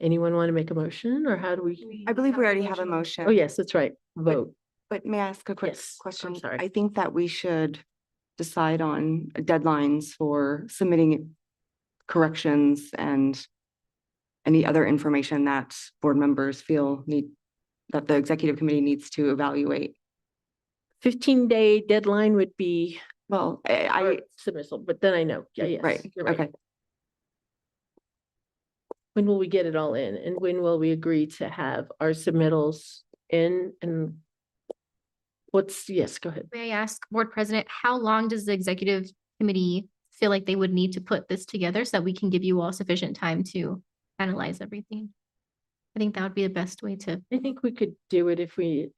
[SPEAKER 1] anyone want to make a motion, or how do we?
[SPEAKER 4] I believe we already have a motion.
[SPEAKER 1] Oh, yes, that's right. Vote.
[SPEAKER 4] But may I ask a quick
[SPEAKER 1] Yes, I'm
[SPEAKER 4] question?
[SPEAKER 1] sorry.
[SPEAKER 4] I think that we should decide on deadlines for submitting corrections and any other information that board members feel that the executive committee needs to evaluate.
[SPEAKER 1] 15-day deadline would be
[SPEAKER 4] Well,
[SPEAKER 1] our submittal, but then I know, yeah, yes.
[SPEAKER 4] right,
[SPEAKER 1] you're right.
[SPEAKER 4] okay.
[SPEAKER 1] When will we get it all in, and when will we agree to have our submittals in, and yes, go ahead.
[SPEAKER 21] May I ask, Board President, how long does the executive committee feel like they would need to put this together so that we can give you all sufficient time to analyze everything? I think that would be the best way to.
[SPEAKER 1] I think we could do it if we.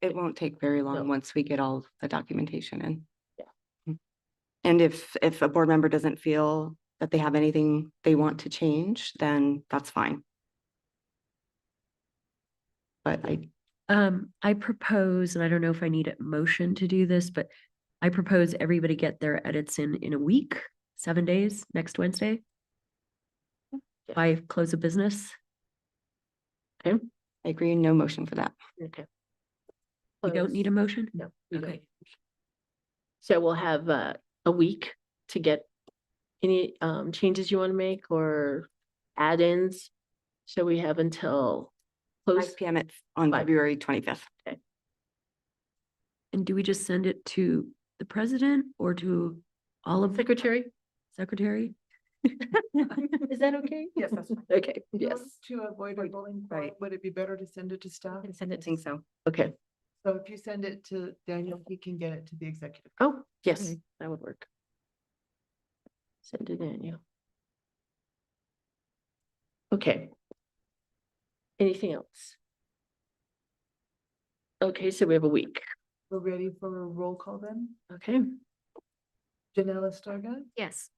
[SPEAKER 4] It won't take very long
[SPEAKER 1] No.
[SPEAKER 4] once we get all the documentation in.
[SPEAKER 1] Yeah.
[SPEAKER 4] And if a board member doesn't feel that they have anything they want to change, then that's fine. But
[SPEAKER 20] I propose, and I don't know if I need a motion to do this, but I propose everybody get their edits in a week, 7 days, next Wednesday. By close of business.
[SPEAKER 4] I agree, no motion for that.
[SPEAKER 1] Okay.
[SPEAKER 20] You don't need a motion?
[SPEAKER 1] No. we don't.
[SPEAKER 20] Okay.
[SPEAKER 1] So we'll have a week to get any changes you want to make or add-ins. So we have until close.
[SPEAKER 4] 5 p.m. on February 25th.
[SPEAKER 1] Okay.
[SPEAKER 20] And do we just send it to the president or to all of
[SPEAKER 1] Secretary?
[SPEAKER 20] secretary?
[SPEAKER 1] Is that okay?
[SPEAKER 5] Yes, that's
[SPEAKER 1] Okay, yes.
[SPEAKER 5] To avoid a bullying, would it be better to send it to staff?
[SPEAKER 4] I think so.
[SPEAKER 1] Okay.
[SPEAKER 5] So if you send it to Daniel, he can get it to the executive.
[SPEAKER 1] Oh, yes,
[SPEAKER 20] Okay.
[SPEAKER 1] that would work. Send it in, yeah. Okay. Anything else? Okay, so we have a week.
[SPEAKER 5] We're ready for a roll call then.
[SPEAKER 1] Okay.
[SPEAKER 5] Janelle Estarga,
[SPEAKER 21] Yes.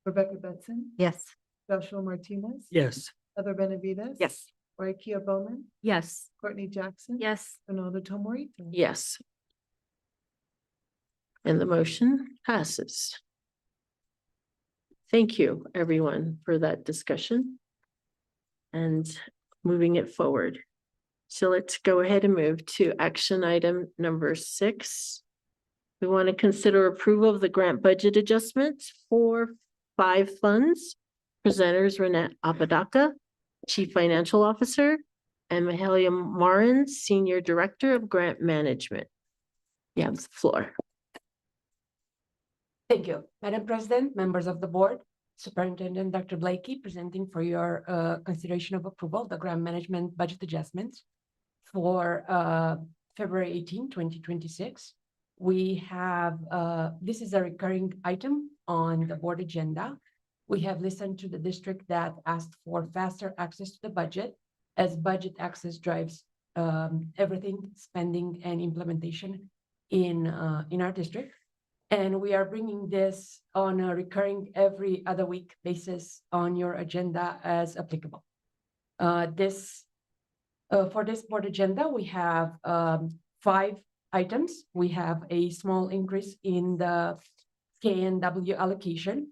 [SPEAKER 5] Rebecca Benson,
[SPEAKER 18] Yes.
[SPEAKER 5] Joshua Martinez.
[SPEAKER 19] Yes.
[SPEAKER 5] Heather Benavides.
[SPEAKER 4] Yes.
[SPEAKER 5] Raikia Bowman,
[SPEAKER 20] Yes.
[SPEAKER 5] Courtney Jackson.
[SPEAKER 21] Yes.
[SPEAKER 5] Ronaldo Tomorito.
[SPEAKER 1] Yes. And the motion passes. Thank you, everyone, for that discussion and moving it forward. So let's go ahead and move to action item number 6. We want to consider approval of the grant budget adjustments for 5 funds. Presenters Renette Apodaca, Chief Financial Officer, and Mahalia Marin, Senior Director of Grant Management. You have the floor.
[SPEAKER 9] Thank you, Madam President, members of the board, Superintendent Dr. Blakey, presenting for your consideration of approval, the grant management budget adjustments for February 18, 2026. We have, this is a recurring item on the board agenda. We have listened to the district that asked for faster access to the budget, as budget access drives everything, spending and implementation in our district. And we are bringing this on a recurring every other week basis on your agenda as applicable. For this board agenda, we have 5 items. We have a small increase in the KNW allocation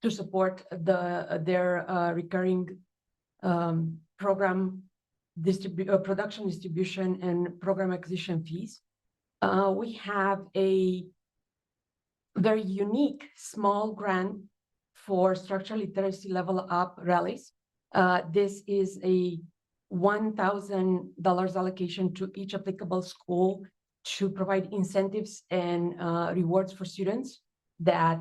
[SPEAKER 9] to support their recurring program production, distribution, and program acquisition fees. We have a very unique small grant for structural literacy level up rallies. This is a $1,000 allocation to each applicable school to provide incentives and rewards for students that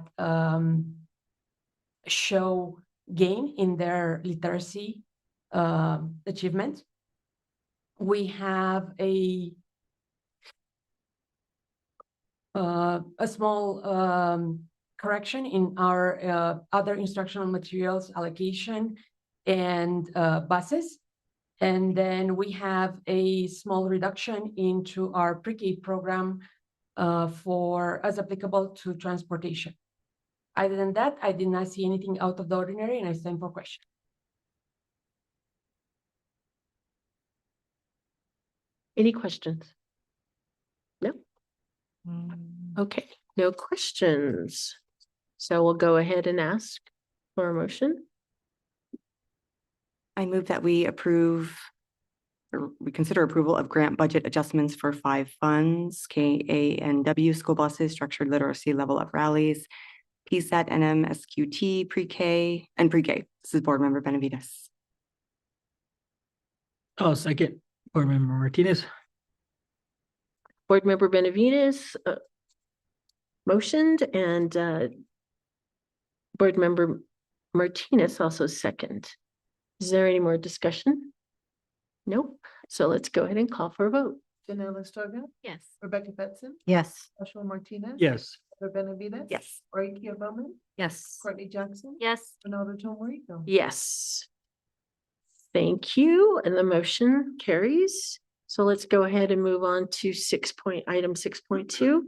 [SPEAKER 9] show gain in their literacy achievement. We have a small correction in our other instructional materials allocation and buses. And then we have a small reduction into our pre-K program for as applicable to transportation. Other than that, I did not see anything out of the ordinary, and I stand for question.
[SPEAKER 1] Any questions? No? Okay, no questions. So we'll go ahead and ask for a motion.
[SPEAKER 4] I move that we approve or we consider approval of grant budget adjustments for 5 funds, KANW school buses, structured literacy level up rallies, PSAT, NMSQT, pre-K, and pre-K. This is Board Member Benavides.
[SPEAKER 19] Oh, second, Board Member Martinez.
[SPEAKER 1] Board Member Benavides motioned and Board Member Martinez also second. Is there any more discussion? Nope. So let's go ahead and call for a vote.
[SPEAKER 5] Janelle Estorga,
[SPEAKER 21] Yes.
[SPEAKER 5] Rebecca Betson,
[SPEAKER 18] Yes.
[SPEAKER 5] Joshua Martinez.
[SPEAKER 19] Yes.
[SPEAKER 5] Heather Benavides.
[SPEAKER 4] Yes.
[SPEAKER 5] Roykia Bowman,
[SPEAKER 20] Yes.
[SPEAKER 5] Courtney Jackson.
[SPEAKER 21] Yes.
[SPEAKER 5] Ronaldo Tomorito.
[SPEAKER 1] Yes. Thank you. And the motion carries. So let's go ahead and move on to item 6.2.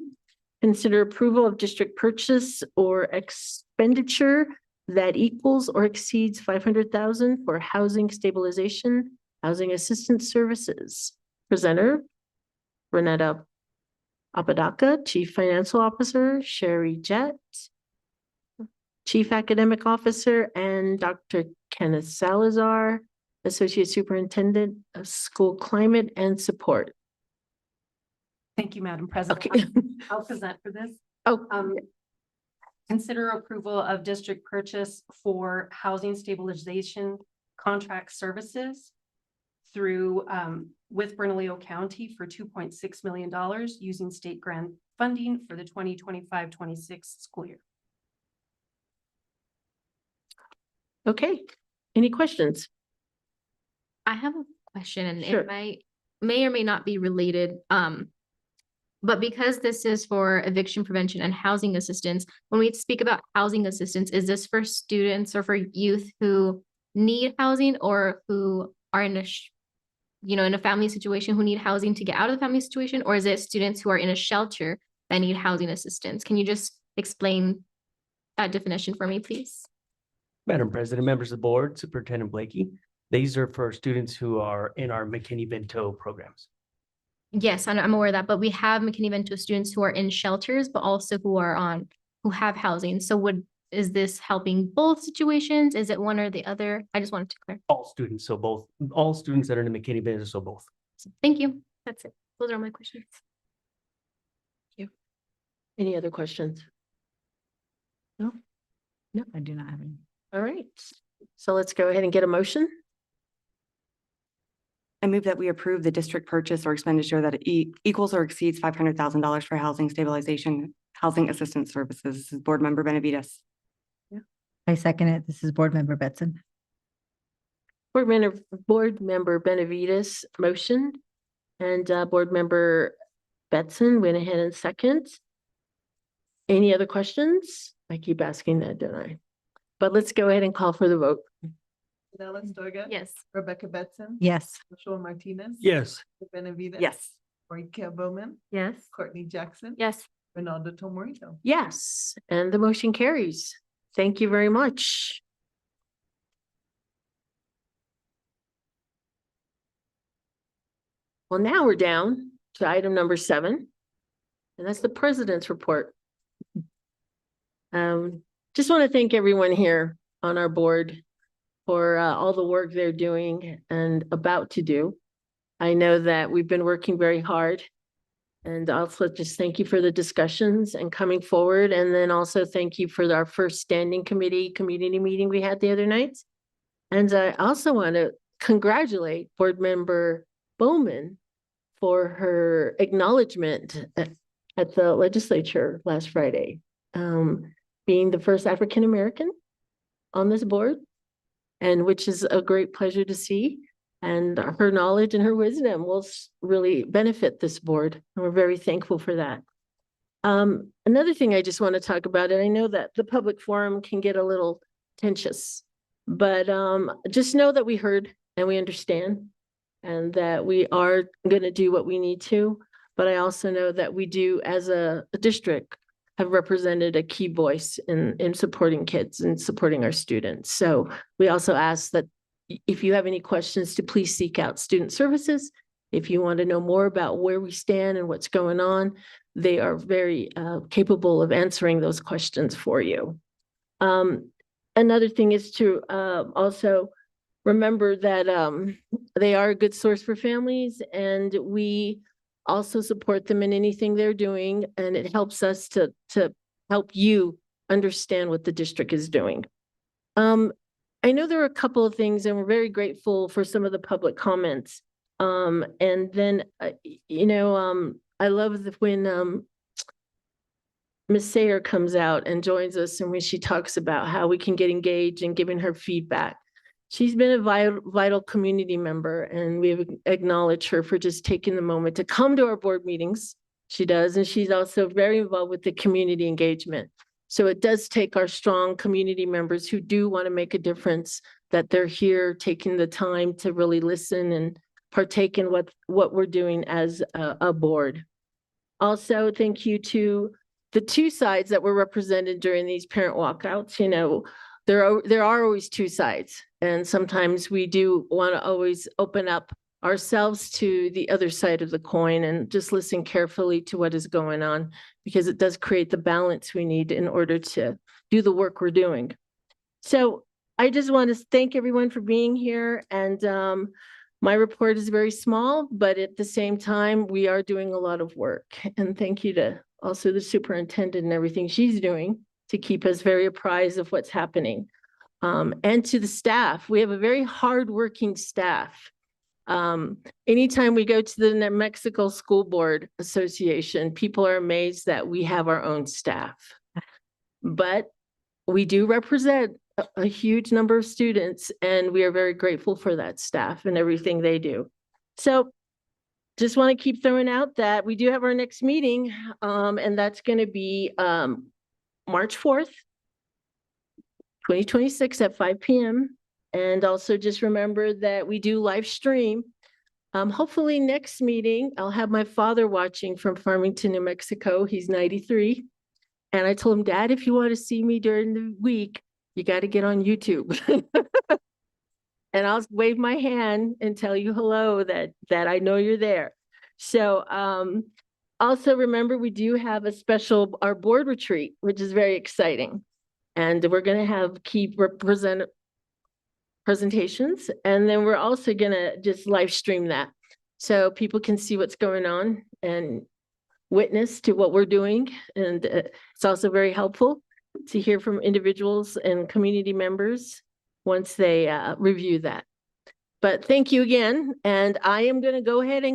[SPEAKER 1] Consider approval of district purchase or expenditure that equals or exceeds 500,000 for housing stabilization, housing assistance services. Presenter, Renetta Apodaca, Chief Financial Officer, Sherry Jett, Chief Academic Officer, and Dr. Kenneth Salazar, Associate Superintendent of School Climate and Support.
[SPEAKER 17] Thank you, Madam President.
[SPEAKER 1] Okay.
[SPEAKER 17] I'll present for this.
[SPEAKER 1] Oh,
[SPEAKER 17] Consider approval of district purchase for housing stabilization contract services through with Bernalillo County for $2.6 million using state grant funding for the 2025-26 school year.
[SPEAKER 1] okay. Any questions?
[SPEAKER 21] I have a question and
[SPEAKER 1] Sure.
[SPEAKER 21] it may or may not be related. But because this is for eviction prevention and housing assistance, when we speak about housing assistance, is this for students or for youth who need housing or who are in in a family situation who need housing to get out of the family situation? Or is it students who are in a shelter that need housing assistance? Can you just explain that definition for me, please?
[SPEAKER 10] Madam President, members of the board, Superintendent Blakey, these are for students who are in our McKinney-Vento programs.
[SPEAKER 21] Yes, I'm aware of that, but we have McKinney-Vento students who are in shelters, but also who have housing. So is this helping both situations? Is it one or the other? I just wanted to clarify.
[SPEAKER 10] All students, so both, all students that are in the McKinney-Vento, so both.
[SPEAKER 21] Thank you. That's it. Those are all my questions.
[SPEAKER 1] Any other questions? No?
[SPEAKER 18] No, I do not have any.
[SPEAKER 1] All right. So let's go ahead and get a motion.
[SPEAKER 4] I move that we approve the district purchase or expenditure that equals or exceeds $500,000 for housing stabilization, housing assistance services. This is Board Member Benavides.
[SPEAKER 18] I second it. This is Board Member Betson.
[SPEAKER 1] Board Member Benavides motioned and Board Member Betson went ahead and second. Any other questions? I keep asking that, don't I? But let's go ahead and call for the vote.
[SPEAKER 5] Janelle Estorga.
[SPEAKER 21] Yes.
[SPEAKER 5] Rebecca Betson.
[SPEAKER 18] Yes.
[SPEAKER 5] Joshua Martinez.
[SPEAKER 19] Yes.
[SPEAKER 5] Heather Benavides.
[SPEAKER 4] Yes.
[SPEAKER 5] Roykia Bowman,
[SPEAKER 21] Yes.
[SPEAKER 5] Courtney Jackson.
[SPEAKER 21] Yes.
[SPEAKER 5] Ronaldo Tomorito.
[SPEAKER 1] Yes, and the motion carries. Thank you very much. Well, now we're down to item number 7, and that's the president's report. Just want to thank everyone here on our board for all the work they're doing and about to do. I know that we've been working very hard. And also just thank you for the discussions and coming forward. And then also thank you for our first standing committee community meeting we had the other night. And I also want to congratulate Board Member Bowman for her acknowledgement at the legislature last Friday, being the first African-American on this board, and which is a great pleasure to see. And her knowledge and her wisdom will really benefit this board. And we're very thankful for that. Another thing I just want to talk about, and I know that the public forum can get a little tense, but just know that we heard and we understand and that we are going to do what we need to. But I also know that we do, as a district, have represented a key voice in supporting kids and supporting our students. So we also ask that if you have any questions, to please seek out student services. If you want to know more about where we stand and what's going on, they are very capable of answering those questions for you. Another thing is to also remember that they are a good source for families, and we also support them in anything they're doing, and it helps us to help you understand what the district is doing. I know there are a couple of things, and we're very grateful for some of the public comments. And then, I love when Ms. Sayer comes out and joins us, and when she talks about how we can get engaged and giving her feedback. She's been a vital community member, and we acknowledge her for just taking the moment to come to our board meetings. She does, and she's also very involved with the community engagement. So it does take our strong community members who do want to make a difference, that they're here taking the time to really listen and partake in what we're doing as a board. Also, thank you to the two sides that were represented during these parent walkouts. There are always two sides, and sometimes we do want to always open up ourselves to the other side of the coin and just listen carefully to what is going on, because it does create the balance we need in order to do the work we're doing. So I just want to thank everyone for being here, and my report is very small, but at the same time, we are doing a lot of work. And thank you to also the superintendent and everything she's doing to keep us very apprised of what's happening. And to the staff, we have a very hardworking staff. Anytime we go to the New Mexico School Board Association, people are amazed that we have our own staff. But we do represent a huge number of students, and we are very grateful for that staff and everything they do. So just want to keep throwing out that we do have our next meeting, and that's going to be March 4th, 2026 at 5 p.m. And also just remember that we do live stream. Hopefully next meeting, I'll have my father watching from Farmington, New Mexico. He's 93. And I told him, Dad, if you want to see me during the week, you got to get on YouTube. And I'll wave my hand and tell you hello, that I know you're there. So also remember, we do have our board retreat, which is very exciting. And we're going to have key presentations. And then we're also going to just live stream that, so people can see what's going on and witness to what we're doing. And it's also very helpful to hear from individuals and community members once they review that. But thank you again. And I am going to go ahead and